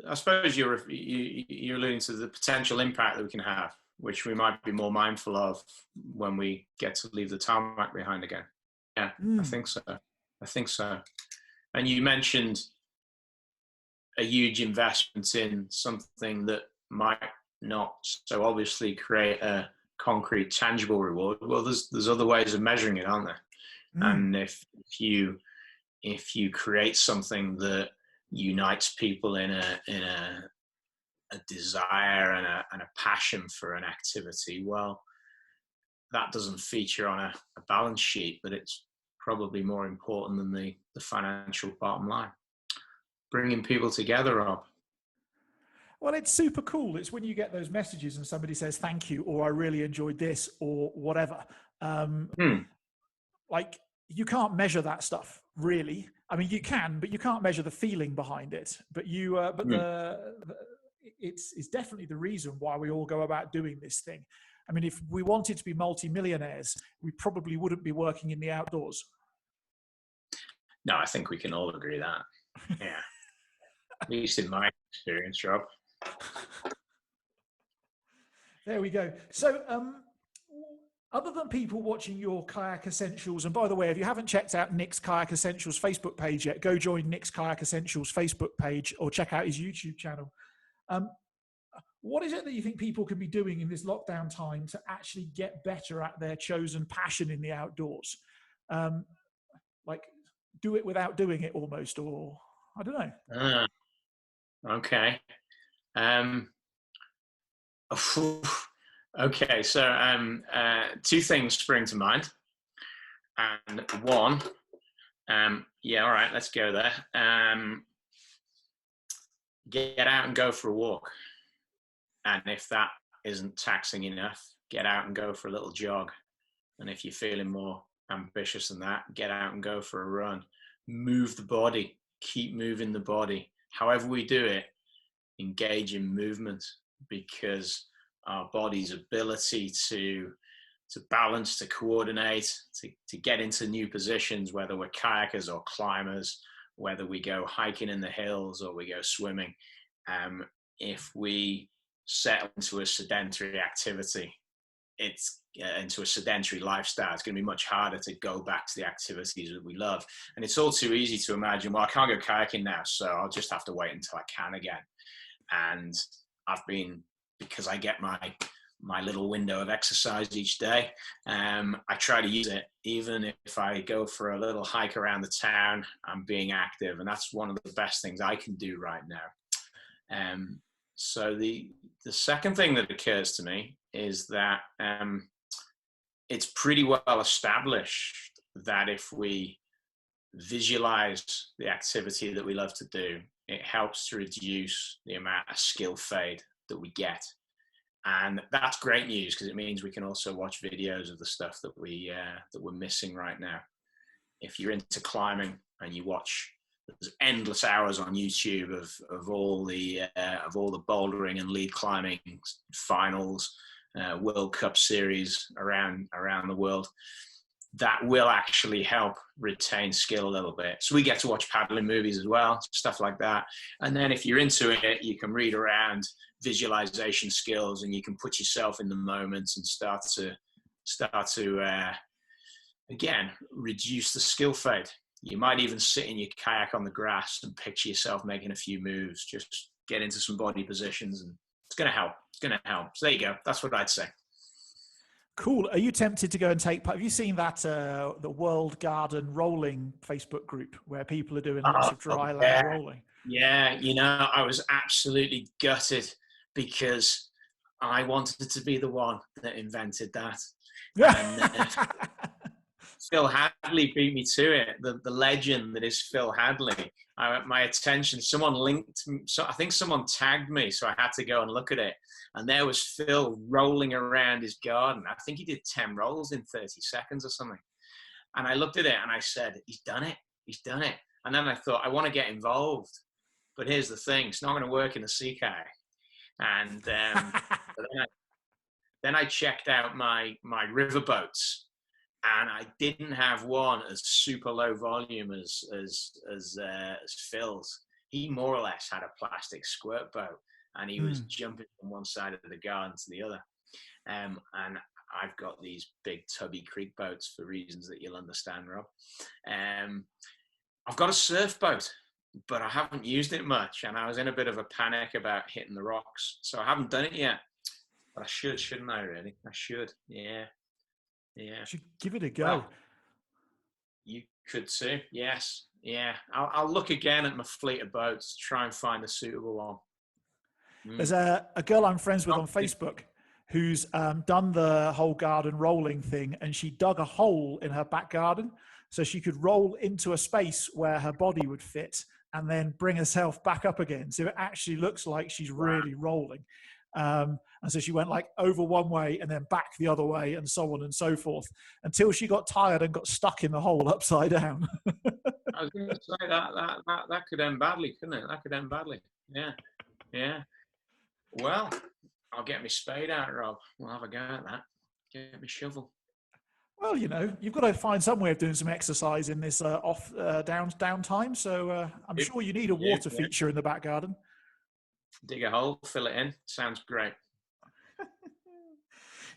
I suppose you're alluding to the potential impact that we can have, which we might be more mindful of when we get to leave the tarmac behind again. Yeah, I Mm. think so. I think so. And you mentioned a huge investment in something that might not so obviously create a concrete, tangible reward. Well, there's other ways of measuring it, aren't there? Mm. And if you create something that unites people in a desire and a passion for an activity, well, that doesn't feature on a balance sheet, but it's probably more important than the financial bottom line. Bringing people together, Rob. Well, it's super cool. It's when you get those messages and somebody says thank you, or I really enjoyed this, or whatever. Like, you can't measure that stuff, really. I mean, you can, but you can't measure the feeling behind it. But it's definitely the reason why we all go about doing this thing. I mean, if we wanted to be multimillionaires, we probably wouldn't be working in the outdoors. No, I think we can all agree that. Yeah. At least in my experience, Rob. There we go. So, other than people watching your Kayak Essentials, and by the way, if you haven't checked out Nick's Kayak Essentials Facebook page yet, go join Nick's Kayak Essentials Facebook page or check out his YouTube channel. What is it that you think people can be doing in this lockdown time to actually get better at their chosen passion in the outdoors? Like, do it without doing it almost, or I don't know. Okay. Okay, so two things spring to mind. And one, yeah, all right, let's go there. Get out and go for a walk. And if that isn't taxing enough, get out and go for a little jog. And if you're feeling more ambitious than that, get out and go for a run. Move the body, keep moving the body. However we do it, engage in movement, because our body's ability to balance, to coordinate, to get into new positions, whether we're kayakers or climbers, whether we go hiking in the hills or we go swimming, if we settle into a sedentary activity, it's into a sedentary lifestyle, it's going to be much harder to go back to the activities that we love. And it's all too easy to imagine, well, I can't go kayaking now, so I'll just have to wait until I can again. And I've been, because I get my little window of exercise each day, I try to use it. Even if I go for a little hike around the town, I'm being active, and that's one of the best things I can do right now. So the second thing that occurs to me is that it's pretty well established that if we visualize the activity that we love to do, it helps to reduce the amount of skill fade that we get. And that's great news, because it means we can also watch videos of the stuff that we're missing right now. If you're into climbing and you watch, there's endless hours on YouTube of all the bouldering and lead climbing finals, World Cup series around the world. That will actually help retain skill a little bit. So we get to watch paddling movies as well, stuff like that. And then if you're into it, you can read around visualization skills, and you can put yourself in the moments and start to again, reduce the skill fade. You might even sit in your kayak on the grass and picture yourself making a few moves, just get into some body positions, and it's going to help. It's going to help. So there you go. That's what I'd say. Cool. Are you tempted to go and take part? Have you seen that, the World Garden Rolling Facebook group where people are doing lots of dry land rolling? Yeah, I was absolutely gutted, because I wanted to be the one that invented that. And Phil Hadley beat me to it, the legend that is Phil Hadley. My attention, someone linked, so I think someone tagged me, so I had to go and look at it. And there was Phil rolling around his garden. I think he did 10 rolls in 30 seconds or something. And I looked at it and I said, he's done it. He's done it. And then I thought, I want to get involved. But here's the thing, it's not going to work in the sea kayak. And Then I checked out my river boats, and I didn't have one as super low volume as Phil's. He more or less had a plastic squirt boat, and he was jumping from one side of the garden to the other. And I've got these big tubby creek boats for reasons that you'll understand, Rob. I've got a surf boat, but I haven't used it much, and I was in a bit of a panic about hitting the rocks, so I haven't done it yet. But I should, shouldn't I? Really, I should. Yeah. You should give it a go. Well, you could too. Yes. Yeah. I'll look again at my fleet of boats, try and find a suitable one. There's a girl I'm friends with on Facebook who's done the whole garden rolling thing, and she dug a hole in her back garden so she could roll into a space where her body would fit and then bring herself back up again. So it actually looks like she's really rolling. And so she went like over one way and then back the other way and so on and so forth until she got tired and got stuck in the hole upside down. I was going to say that could end badly, couldn't it? That could end badly. Yeah. Well, I'll get my spade out, Rob. We'll have a go at that. Get my shovel. Well, you've got to find some way of doing some exercise in this downtime. So I'm sure you need a water feature in the back garden. Dig a hole, fill it in. Sounds great.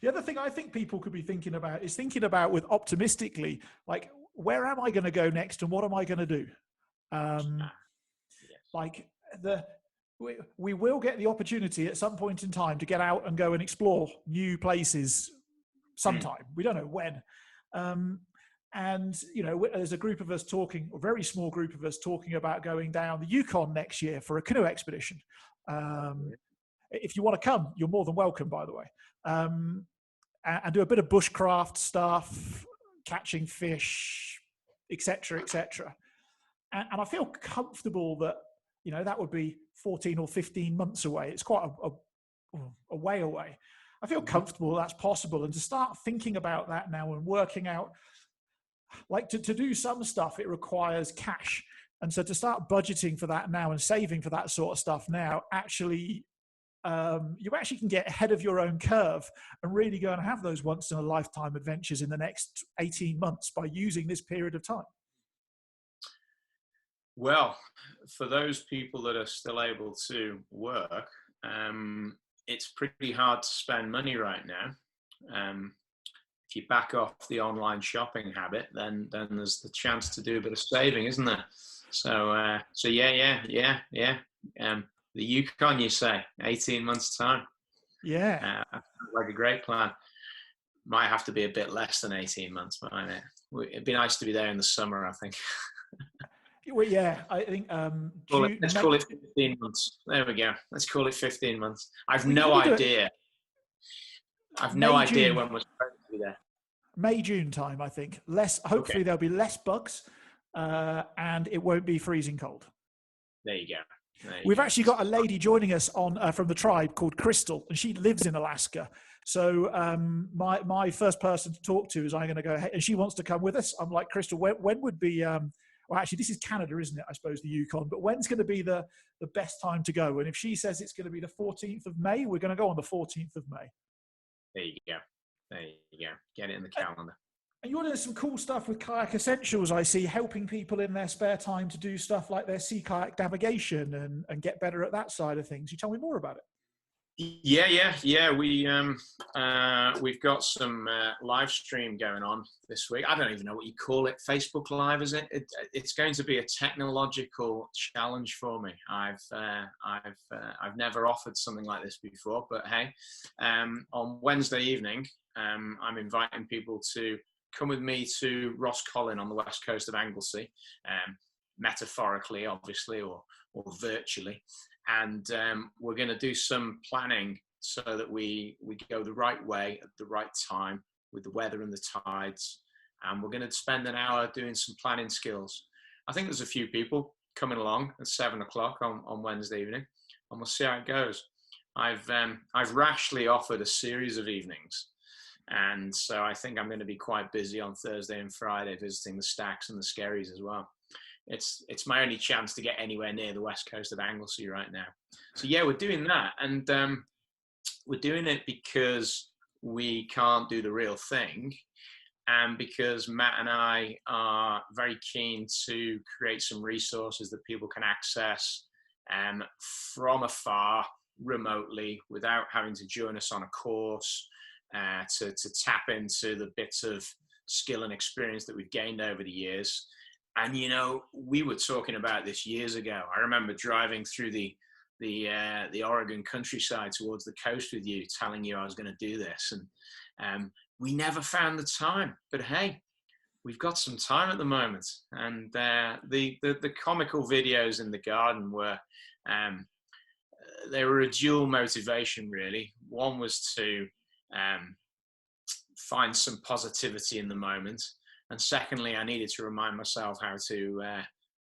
The other thing I think people could be thinking about is thinking about with optimistically, like, where am I going to go next and what am I going to do? Like we will get the opportunity at some point in time to get out and go and explore new places sometime. We don't know when. And, there's a group of us talking, a very small group of us talking about going down the Yukon next year for a canoe expedition. If you want to come, you're more than welcome, by the way. And do a bit of bushcraft stuff, catching fish, etc., etc. And I feel comfortable that, that would be 14 or 15 months away. It's quite a way away. I feel comfortable that's possible. And to start thinking about that now and working out, like to do some stuff, it requires cash. And so to start budgeting for that now and saving for that sort of stuff now, actually, you actually can get ahead of your own curve and really go and have those once in a lifetime adventures in the next 18 months by using this period of time. Well, for those people that are still able to work, it's pretty hard to spend money right now. If you back off the online shopping habit, then there's the chance to do a bit of saving, isn't there? So yeah. The Yukon, you say, 18 months time. Yeah. Like a great plan. Might have to be a bit less than 18 months, mightn't it? It'd be nice to be there in the summer, I think. Well, yeah, I think. Let's call it 15 months. There we go. Let's call it 15 months. I've no idea. I've no idea when we're supposed to be there. May, June time, I think. Hopefully there'll be less bugs, and it won't be freezing cold. There you go. We've actually got a lady joining us on from the tribe called Crystal, and she lives in Alaska. So my first person to talk to is I'm going to go ahead, and she wants to come with us. I'm like, Crystal, when would be? Well, actually, this is Canada, isn't it? I suppose the Yukon. But when's going to be the best time to go? And if she says it's going to be the 14th of May, we're going to go on the 14th of May. There you go. Get it in the calendar. And you're doing some cool stuff with Kayak Essentials, I see, helping people in their spare time to do stuff like their sea kayak navigation and get better at that side of things. You tell me more about it. Yeah. We've got some live stream going on this week. I don't even know what you call it. Facebook Live, is it? It's going to be a technological challenge for me. I've never offered something like this before, but hey, on Wednesday evening, I'm inviting people to come with me to Roscollon on the west coast of Anglesey, metaphorically, obviously, or virtually. And we're going to do some planning so that we go the right way at the right time with the weather and the tides. And we're going to spend an hour doing some planning skills. I think there's a few people coming along at 7 o'clock on Wednesday evening, and we'll see how it goes. I've rashly offered a series of evenings. And so I think I'm going to be quite busy on Thursday and Friday visiting the stacks and the skerries as well. It's my only chance to get anywhere near the west coast of Anglesey right now. So yeah, we're doing that, and we're doing it because we can't do the real thing. And because Matt and I are very keen to create some resources that people can access from afar, remotely, without having to join us on a course, to tap into the bits of skill and experience that we've gained over the years. And, you know, we were talking about this years ago. I remember driving through the Oregon countryside towards the coast with you, telling you I was going to do this. And we never found the time. But hey, we've got some time at the moment. And the comical videos in the garden were, they were a dual motivation, really. One was to find some positivity in the moment. And secondly, I needed to remind myself how to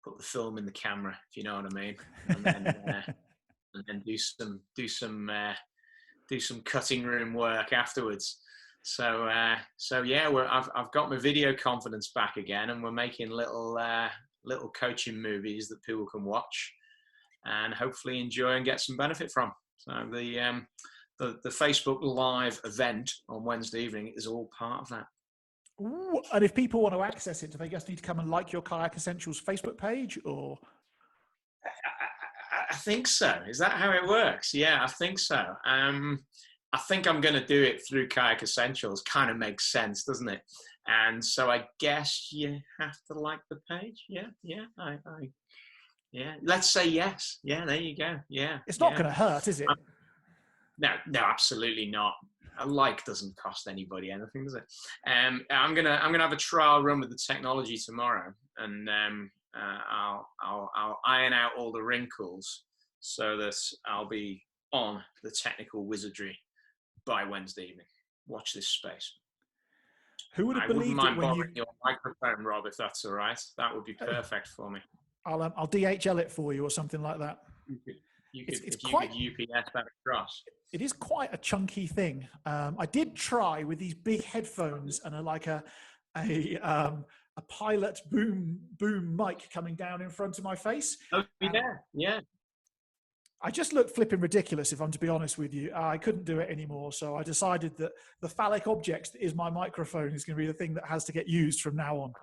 put the film in the camera, if you know what I mean, and then do some cutting room work afterwards. So yeah, I've got my video confidence back again, and we're making little coaching movies that people can watch and hopefully enjoy and get some benefit from. So the Facebook Live event on Wednesday evening is all part of that. Ooh, and if people want to access it, do they just need to come and like your Kayak Essentials Facebook page, or? I think so. Is that how it works? Yeah, I think so. I think I'm going to do it through Kayak Essentials. Kind of makes sense, doesn't it? And so I guess you have to like the page. Yeah. Yeah. Let's say yes. Yeah, there you go. Yeah. It's not going to hurt, is it? No, absolutely not. A like doesn't cost anybody anything, does it? I'm gonna have a trial run with the technology tomorrow, and I'll iron out all the wrinkles so that I'll be on the technical wizardry by Wednesday evening. Watch this space. Who would have believed it? I wouldn't mind when borrowing your microphone, Rob, if that's all right. That would be perfect for me. I'll DHL it for you or something like that. You could UPS that across. It is quite a chunky thing. I did try with these big headphones and a pilot boom mic coming down in front of my face. Oh, yeah. I just looked flipping ridiculous, if I'm to be honest with you. I couldn't do it anymore, so I decided that the phallic object that is my microphone is going to be the thing that has to get used from now on.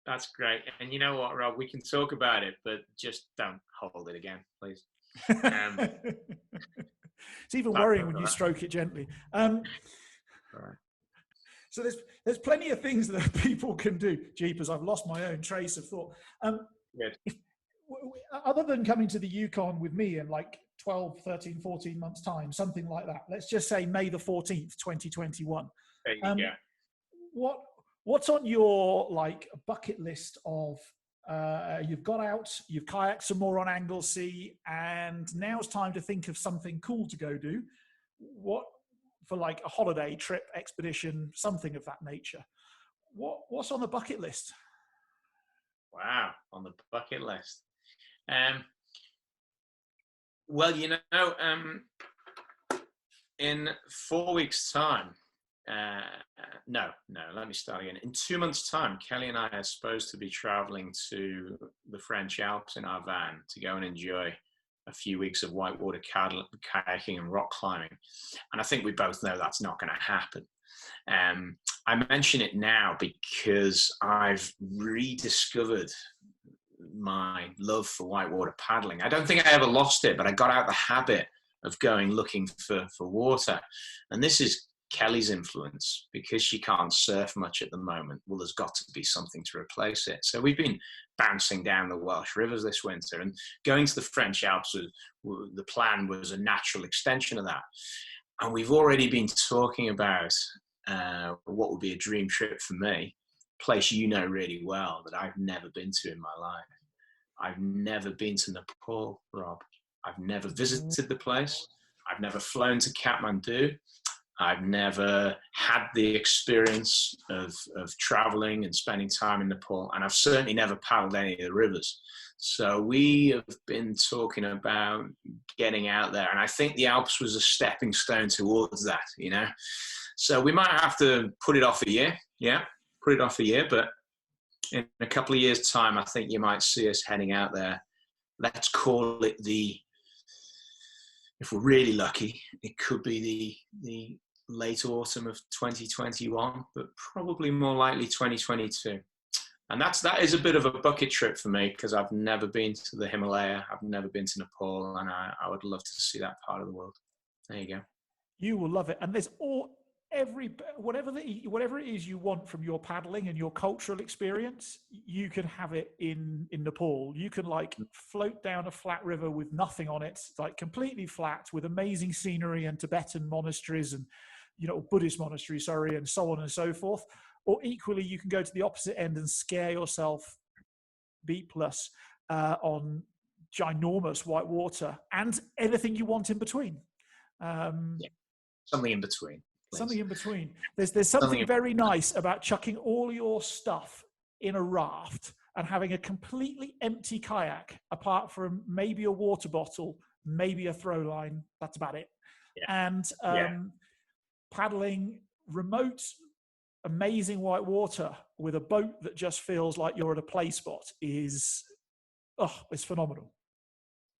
That's great. And you know what, Rob? We can talk about it, but just don't hold it again, please. It's even worrying when you stroke it gently. So there's plenty of things that people can do. Jeepers, I've lost my own trace of thought. Other than coming to the Yukon with me in like 12, 13, 14 months time, something like that. Let's just say May the 14th, 2021. There you go. What's on your like bucket list of you've got out, you've kayaked some more on Anglesey, and now it's time to think of something cool to go do. What for, like a holiday trip, expedition, something of that nature? What's on the bucket list? Wow, on the bucket list. Well, you know, in 4 weeks' time. No, let me start again. In 2 months' time, Kelly and I are supposed to be traveling to the French Alps in our van to go and enjoy a few weeks of whitewater kayaking and rock climbing. And I think we both know that's not going to happen. I mention it now because I've rediscovered my love for whitewater paddling. I don't think I ever lost it, but I got out the habit of going looking for water. And this is Kelly's influence, because she can't surf much at the moment. Well, there's got to be something to replace it. So we've been bouncing down the Welsh rivers this winter, and going to the French Alps the plan was a natural extension of that. And we've already been talking about what would be a dream trip for me, a place you know really well that I've never been to in my life. I've never been to Nepal, Rob. I've never visited the place. I've never flown to Kathmandu. I've never had the experience of traveling and spending time in Nepal, and I've certainly never paddled any of the rivers. So we have been talking about getting out there, and I think the Alps was a stepping stone towards that, you know. So we might have to put it off a year, but in a couple of years' time, I think you might see us heading out there. Let's call it if we're really lucky, it could be the late autumn of 2021, but probably more likely 2022. And that is a bit of a bucket trip for me, because I've never been to the Himalaya, I've never been to Nepal, and I would love to see that part of the world. There you go. You will love it. And there's whatever it is you want from your paddling and your cultural experience, you can have it in Nepal. You can like float down a flat river with nothing on it, like completely flat, with amazing scenery and Tibetan monasteries and, you know, Buddhist monasteries, sorry, and so on and so forth. Or equally, you can go to the opposite end and scare yourself beatless on ginormous white water and anything you want in between. Something in between. Please. Something in between. There's something very nice about chucking all your stuff in a raft and having a completely empty kayak, apart from maybe a water bottle, maybe a throw line. That's about it. Yeah. And paddling remote, amazing white water with a boat that just feels like you're at a play spot is, it's phenomenal.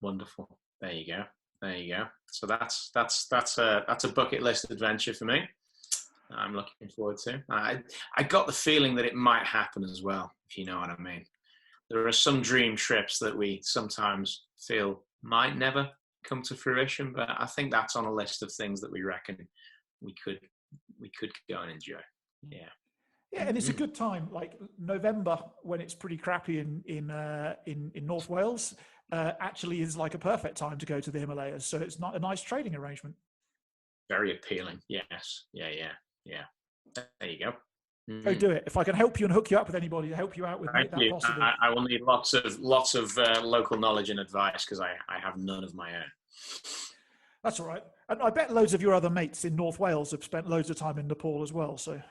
Wonderful. There you go. There you go. So that's a bucket list adventure for me. I'm looking forward to. I got the feeling that it might happen as well, if you know what I mean. There are some dream trips that we sometimes feel might never come to fruition, but I think that's on a list of things that we reckon we could go and enjoy. Yeah. Yeah, and it's a good time, like November, when it's pretty crappy in North Wales. Actually is like a perfect time to go to the Himalayas. So it's not a nice trading arrangement. Very appealing. Yes. Yeah. There you go. Mm-hmm. Go do it. If I can help you and hook you up with anybody to help you out with make that possible. I will need lots of local knowledge and advice, because I have none of my own. That's all right. And I bet loads of your other mates in North Wales have spent loads of time in Nepal as well. So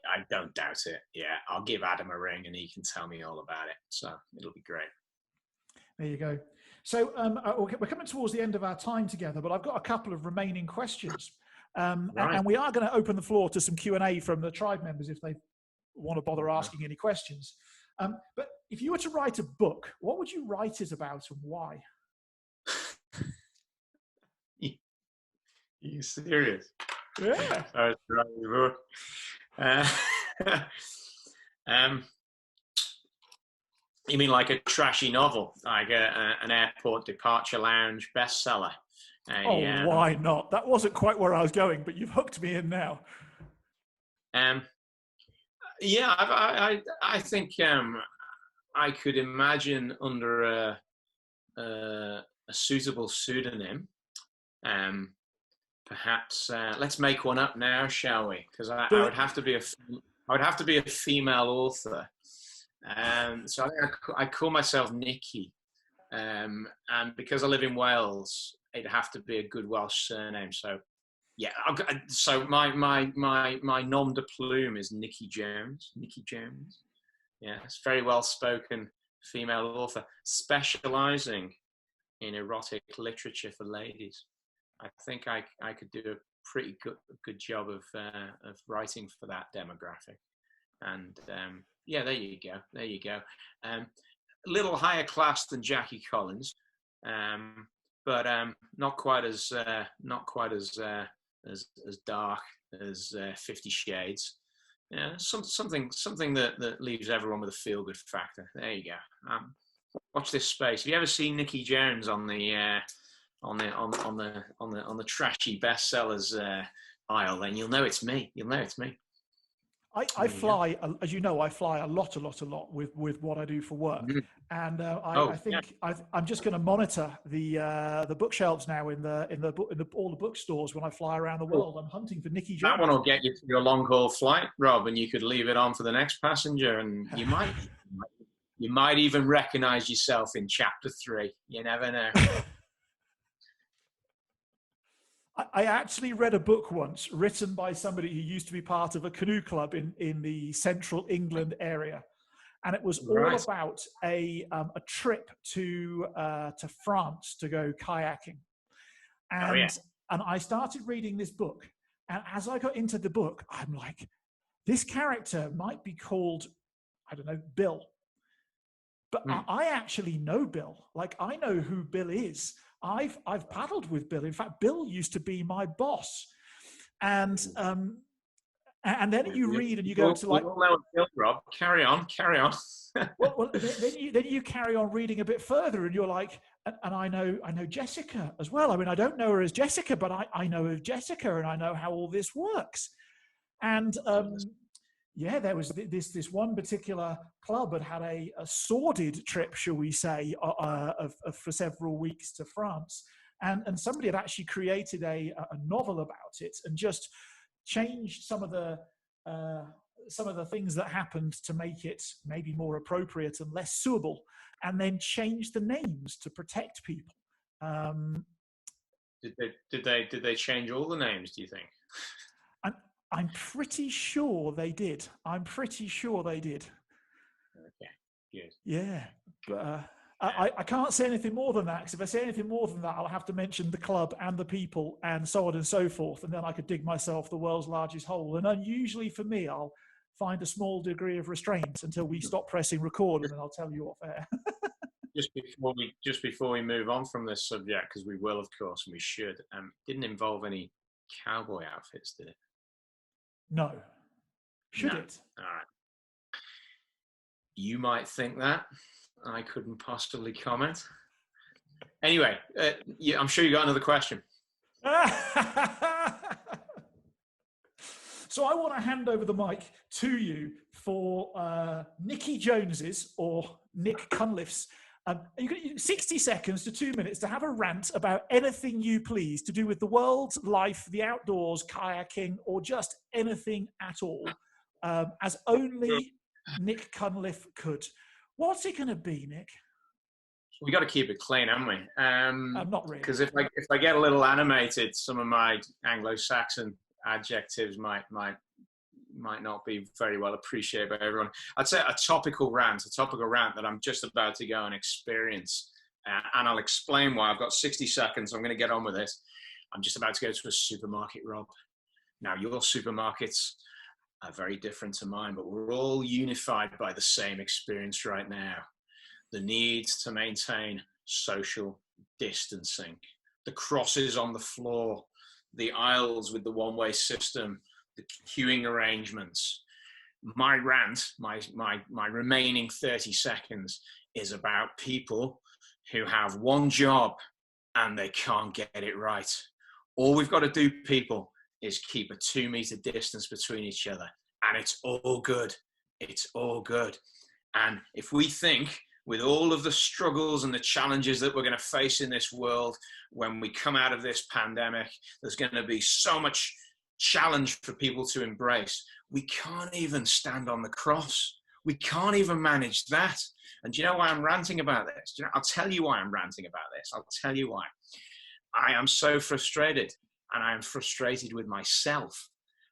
I don't doubt it. Yeah, I'll give Adam a ring and he can tell me all about it. So it'll be great. There you go. So we're coming towards the end of our time together, but I've got a couple of remaining questions. Right. And we are going to open the floor to some Q&A from the tribe members if they want to bother asking any questions. But if you were to write a book, what would you write it about and why? Are you serious? Yeah. I was writing a book. You mean like a trashy novel, like an airport departure lounge bestseller? Why not? That wasn't quite where I was going, but you've hooked me in now. Yeah, I think I could imagine under a suitable pseudonym. Perhaps let's make one up now, shall we? Because I would have to be a female author. So I think I call myself Nikki, and because I live in Wales, it'd have to be a good Welsh surname. So yeah, so my nom de plume is Nikki Jones. Nikki Jones. Yeah, it's very well spoken female author, specialising in erotic literature for ladies. I think I could do a pretty good job of writing for that demographic. And yeah, there you go. A little higher class than Jackie Collins, but not quite as dark as 50 Shades. Yeah, something that leaves everyone with a feel good factor. There you go. Watch this space. Have you ever seen Nikki Jones on the trashy bestsellers aisle? Then you'll know it's me. I fly, as you know, I fly a lot with what I do for work, and I think I'm just going to monitor the bookshelves now in all the bookstores when I fly around the world. I'm hunting for Nikki Jones. That one will get you to your long haul flight, Rob, and you could leave it on for the next passenger, and you might even recognise yourself in chapter 3. You never know. I actually read a book once written by somebody who used to be part of a canoe club in the central England area. And it was all about a trip to France to go kayaking. And I started reading this book. And as I got into the book, I'm like, this character might be called, I don't know, Bill. But I actually know Bill. Like, I know who Bill is. I've paddled with Bill. In fact, Bill used to be my boss. And then you read and you go to like, we all know it, Rob. Carry on. then you carry on reading a bit further, and you're like, and I know Jessica as well. I mean, I don't know her as Jessica, but I know of Jessica, and I know how all this works. And yeah, there was this one particular club had a sordid trip, shall we say, for several weeks to France, and somebody had actually created a novel about it and just changed some of the things that happened to make it maybe more appropriate and less suable, and then changed the names to protect people. Did they change all the names, do you think? I'm pretty sure they did. Okay, good. Yeah, but I can't say anything more than that, because if I say anything more than that, I'll have to mention the club and the people and so on and so forth, and then I could dig myself the world's largest hole. And unusually for me, I'll find a small degree of restraint until we stop pressing record, and then I'll tell you off air. just before we move on from this subject, because we will, of course, and we should, didn't involve any cowboy outfits, did it? No. Should no. it? All right. You might think that. I couldn't possibly comment. Anyway, yeah, I'm sure you got another question. So I want to hand over the mic to you for Nicky Jones's or Nick Cunliffe's. You got 60 seconds to 2 minutes to have a rant about anything you please to do with the world, life, the outdoors, kayaking, or just anything at all, as only Nick Cunliffe could. What's it going to be, Nick? We got to keep it clean, haven't we? Not really. Because if I get a little animated, some of my Anglo-Saxon adjectives might not be very well appreciated by everyone. I'd say a topical rant that I'm just about to go and experience, and I'll explain why. I've got 60 seconds. So I'm going to get on with this. I'm just about to go to a supermarket, Rob. Now, your supermarkets are very different to mine, but we're all unified by the same experience right now. The need to maintain social distancing, the crosses on the floor, the aisles with the one-way system, the queuing arrangements. My rant, my remaining 30 seconds is about people who have one job and they can't get it right. All we've got to do, people, is keep a 2 meter distance between each other, and it's all good. It's all good. And if we think, with all of the struggles and the challenges that we're going to face in this world when we come out of this pandemic, there's going to be so much challenge for people to embrace. We can't even stand on the cross. We can't even manage that. And do you know why I'm ranting about this? I'll tell you why I'm ranting about this. I'll tell you why. I am so frustrated, and I am frustrated with myself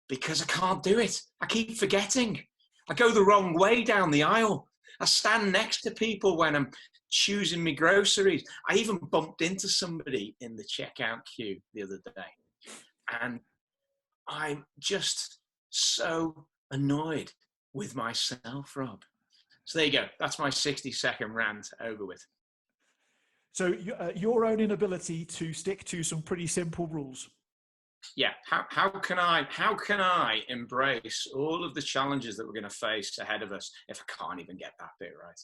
because I can't do it. I keep forgetting. I go the wrong way down the aisle. I stand next to people when I'm choosing my groceries. I even bumped into somebody in the checkout queue the other day. And I'm just so annoyed with myself, Rob. So there you go. That's my 60-second rant over with. So your own inability to stick to some pretty simple rules. Yeah. How can I embrace all of the challenges that we're going to face ahead of us if I can't even get that bit right?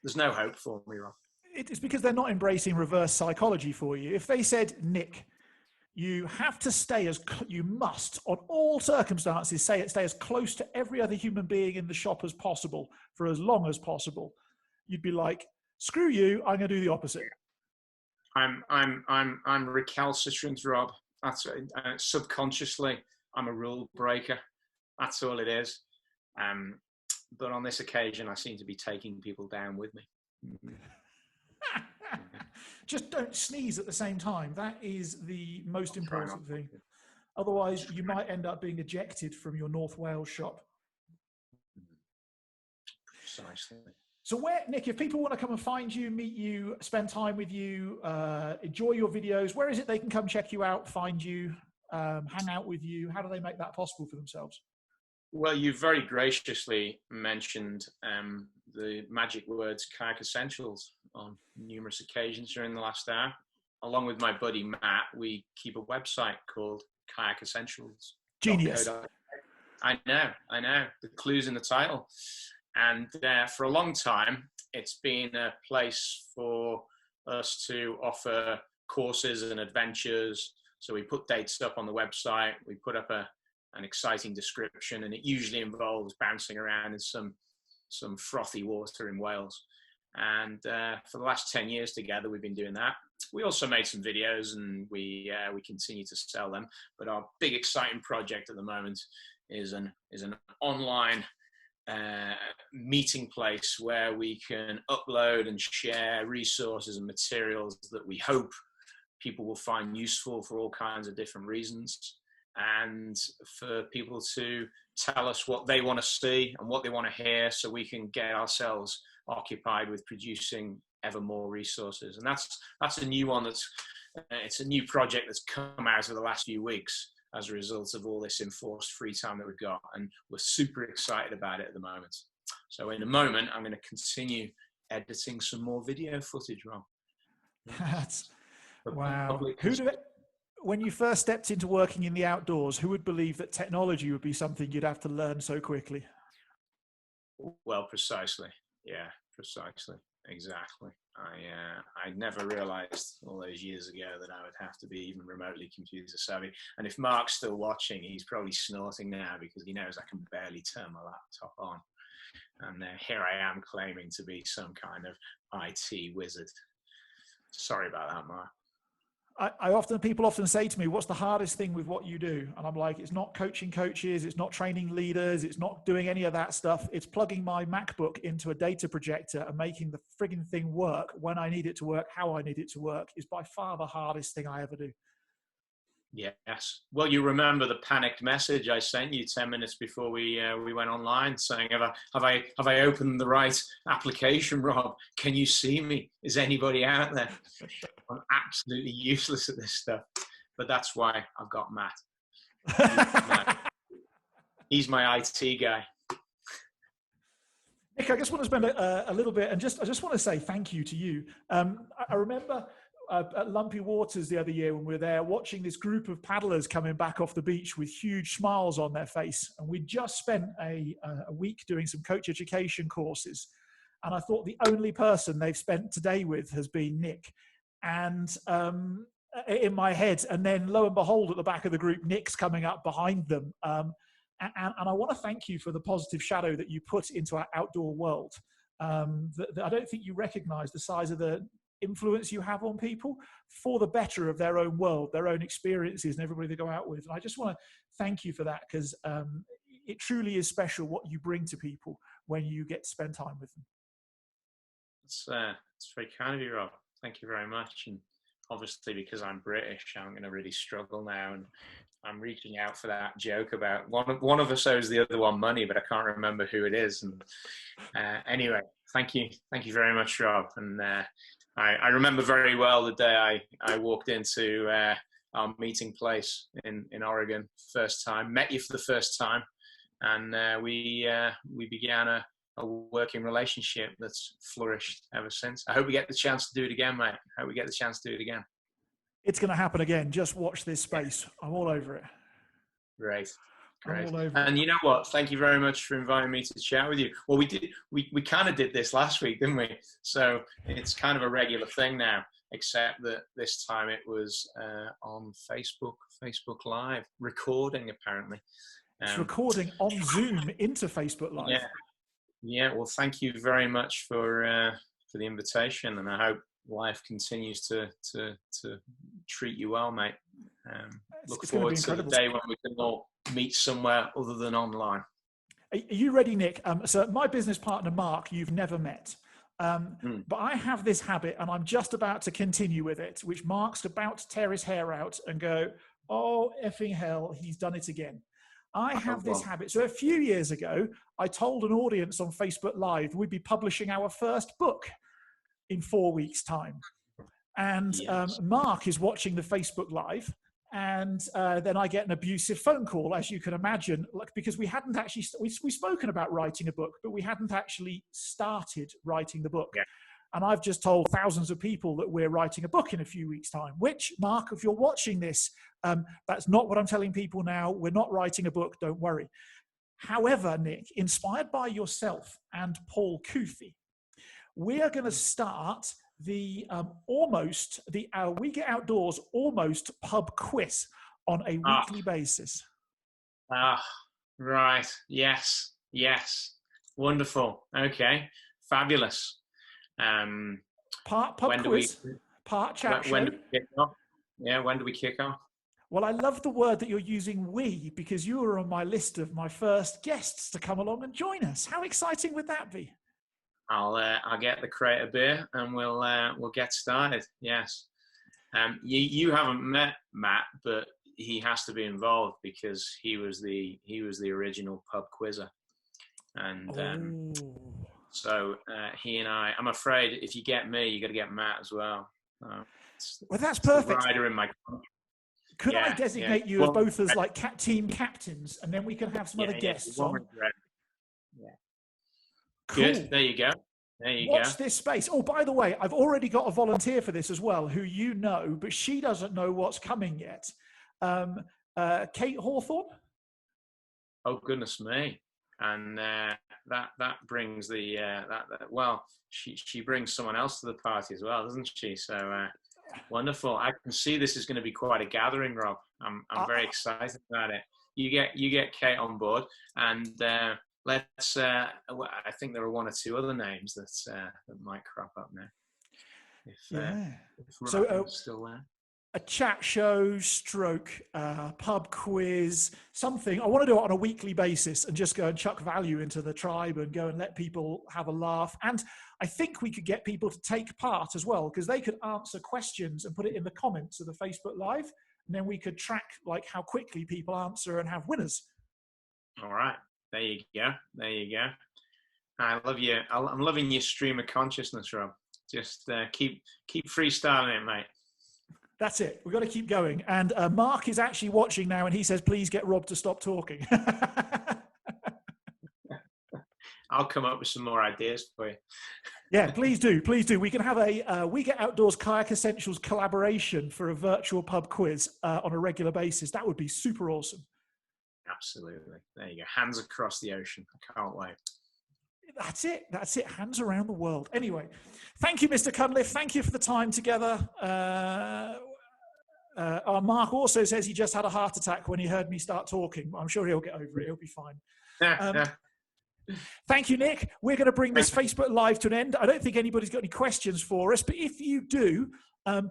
There's no hope for me, Rob. It's because they're not embracing reverse psychology for you. If they said, Nick, you have to you must, on all circumstances, stay as close to every other human being in the shop as possible for as long as possible, you'd be like, screw you, I'm going to do the opposite. I'm recalcitrant, Rob. That's subconsciously, I'm a rule breaker. That's all it is. But on this occasion, I seem to be taking people down with me. Just don't sneeze at the same time. That is the most important thing. Otherwise, you might end up being ejected from your North Wales shop. Precisely. So Nick, if people want to come and find you, meet you, spend time with you, enjoy your videos, where is it they can come check you out, find you, hang out with you? How do they make that possible for themselves? Well, you've very graciously mentioned the magic words Kayak Essentials on numerous occasions during the last hour. Along with my buddy Matt, we keep a website called Kayak Essentials. Genius. I know. The clue's in the title. And for a long time, it's been a place for us to offer courses and adventures. So we put dates up on the website. We put up an exciting description, and it usually involves bouncing around in some frothy water in Wales. And for the last 10 years together, we've been doing that. We also made some videos, and we continue to sell them. But our big exciting project at the moment is an online meeting place where we can upload and share resources and materials that we hope people will find useful for all kinds of different reasons, and for people to tell us what they want to see and what they want to hear, so we can get ourselves occupied with producing ever more resources. And that's a new one. It's a new project that's come out over the last few weeks as a result of all this enforced free time that we've got, and we're super excited about it at the moment. So in a moment, I'm going to continue editing some more video footage, Rob. Wow. When you first stepped into working in the outdoors, who would believe that technology would be something you'd have to learn so quickly? Well, precisely. Yeah, precisely. Exactly. I never realized all those years ago that I would have to be even remotely computer savvy. And if Mark's still watching, he's probably snorting now because he knows I can barely turn my laptop on. And here I am claiming to be some kind of IT wizard. Sorry about that, Mark. People often say to me, what's the hardest thing with what you do? And I'm like, it's not coaching coaches, it's not training leaders, it's not doing any of that stuff. It's plugging my MacBook into a data projector and making the frigging thing work when I need it to work, how I need it to work, is by far the hardest thing I ever do. Yes. Well, you remember the panicked message I sent you 10 minutes before we went online, saying, have I opened the right application, Rob? Can you see me? Is anybody out there? I'm absolutely useless at this stuff, but that's why I've got Matt. He's my IT guy. Nick, I just want to spend a little bit, and I just want to say thank you to you. I remember at Lumpy Waters the other year when we were there watching this group of paddlers coming back off the beach with huge smiles on their face. And we just spent a week doing some coach education courses. And I thought the only person they've spent today with has been Nick. And in my head, and then lo and behold, at the back of the group, Nick's coming up behind them. And I want to thank you for the positive shadow that you put into our outdoor world. I don't think you recognize the size of the influence you have on people for the better of their own world, their own experiences, and everybody they go out with. And I just want to thank you for that, because it truly is special what you bring to people when you get to spend time with them. It's very kind of you, Rob. Thank you very much. And obviously, because I'm British, I'm going to really struggle now. And I'm reaching out for that joke about one of us owes the other one money, but I can't remember who it is. And anyway, thank you very much, Rob. And I remember very well the day I walked into our meeting place in Oregon, first time, met you for the first time, and we began a working relationship that's flourished ever since. I hope we get the chance to do it again, mate. I hope we get the chance to do it again. It's going to happen again. Just watch this space. I'm all over it. Great. I'm all over And it. you know what? Thank you very much for inviting me to chat with you. Well, we kind of did this last week, didn't we? So it's kind of a regular thing now, except that this time it was on Facebook Live, recording apparently. It's recording on Zoom into Facebook Live. Yeah. Well, thank you very much for the invitation, and I hope life continues to treat you well, mate. Look forward to the day when we can all meet somewhere other than online. Are you ready, Nick? So my business partner, Mark, you've never met. But I have this habit, and I'm just about to continue with it, which Mark's about to tear his hair out and go, oh, effing hell, he's done it again. I have this habit. So a few years ago, I told an audience on Facebook Live we'd be publishing our first book in 4 weeks' time. And Mark is watching the Facebook Live. And then I get an abusive phone call, as you can imagine, because we hadn't actually, we've spoken about writing a book, but we hadn't actually started writing the book. Yeah. And I've just told thousands of people that we're writing a book in a few weeks' time, which, Mark, if you're watching this, that's not what I'm telling people now. We're not writing a book, don't worry. However, Nick, inspired by yourself and Paul Kufi, we are going to start the We Get Outdoors almost pub quiz on a weekly basis. Right. Yes. Wonderful. Okay. Fabulous. Part pub quiz, part chat show. When do we kick off? Yeah, when do we kick off? Well, I love the word that you're using, we, because you were on my list of my first guests to come along and join us. How exciting would that be? I'll get the crate of beer and we'll get started. Yes. You haven't met Matt, but he has to be involved because he was the original pub quizzer, and so he and I'm afraid if you get me, you got to get Matt as well. Well, that's perfect. Rider in my country. Could I designate you as both as like team captains, and then we can have some other guests on? Yeah. Cool. Good. There you go. Watch this space. Oh, by the way, I've already got a volunteer for this as well, who you know, but she doesn't know what's coming yet. Kate Hawthorne. Oh goodness me! And that brings the she brings someone else to the party as well, doesn't she? So wonderful. I can see this is going to be quite a gathering, Rob. I'm very excited about it. You get Kate on board, and let's. I think there are one or two other names that might crop up now. If Robin's still there. A chat show, pub quiz, something. I want to do it on a weekly basis and just go and chuck value into the tribe and go and let people have a laugh. And I think we could get people to take part as well, because they could answer questions and put it in the comments of the Facebook Live. And then we could track like how quickly people answer and have winners. All right. There you go. I love you. I'm loving your stream of consciousness, Rob. Just keep freestyling it, mate. That's it. We've got to keep going. And Mark is actually watching now, and he says, please get Rob to stop talking. I'll come up with some more ideas for you. Yeah, please do. We can have a We Get Outdoors Kayak Essentials collaboration for a virtual pub quiz on a regular basis. That would be super awesome. Absolutely. There you go. Hands across the ocean. I can't wait. That's it. Hands around the world. Anyway, thank you, Mr. Cunliffe. Thank you for the time together. Mark also says he just had a heart attack when he heard me start talking. I'm sure he'll get over it. He'll be fine. Thank you, Nick. We're going to bring this Facebook Live to an end. I don't think anybody's got any questions for us, but if you do,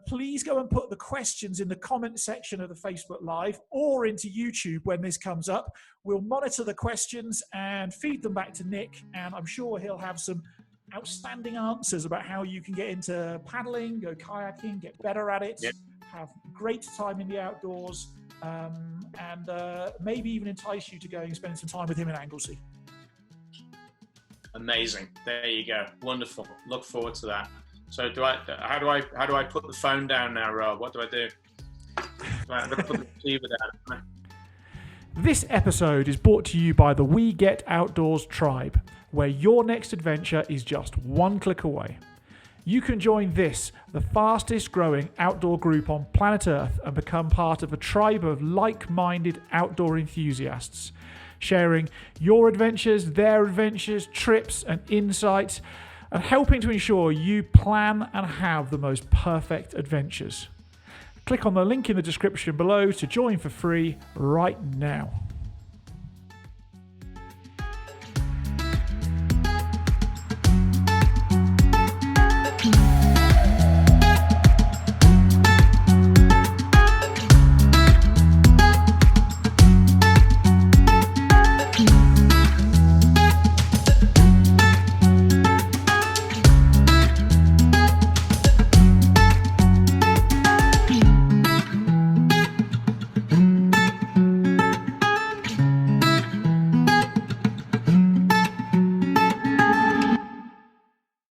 please go and put the questions in the comment section of the Facebook Live or into YouTube when this comes up. We'll monitor the questions and feed them back to Nick, and I'm sure he'll have some outstanding answers about how you can get into paddling, go kayaking, get better at it, have great time in the outdoors, and maybe even entice you to go and spend some time with him in Anglesey. Amazing. There you go. Wonderful. Look forward to that. So how do I put the phone down now, Rob? What do I do? I'm going to put the receiver down. This episode is brought to you by the We Get Outdoors tribe, where your next adventure is just one click away. You can join this, the fastest growing outdoor group on planet Earth, and become part of a tribe of like-minded outdoor enthusiasts, sharing your adventures, their adventures, trips and insights, and helping to ensure you plan and have the most perfect adventures. Click on the link in the description below to join for free right now.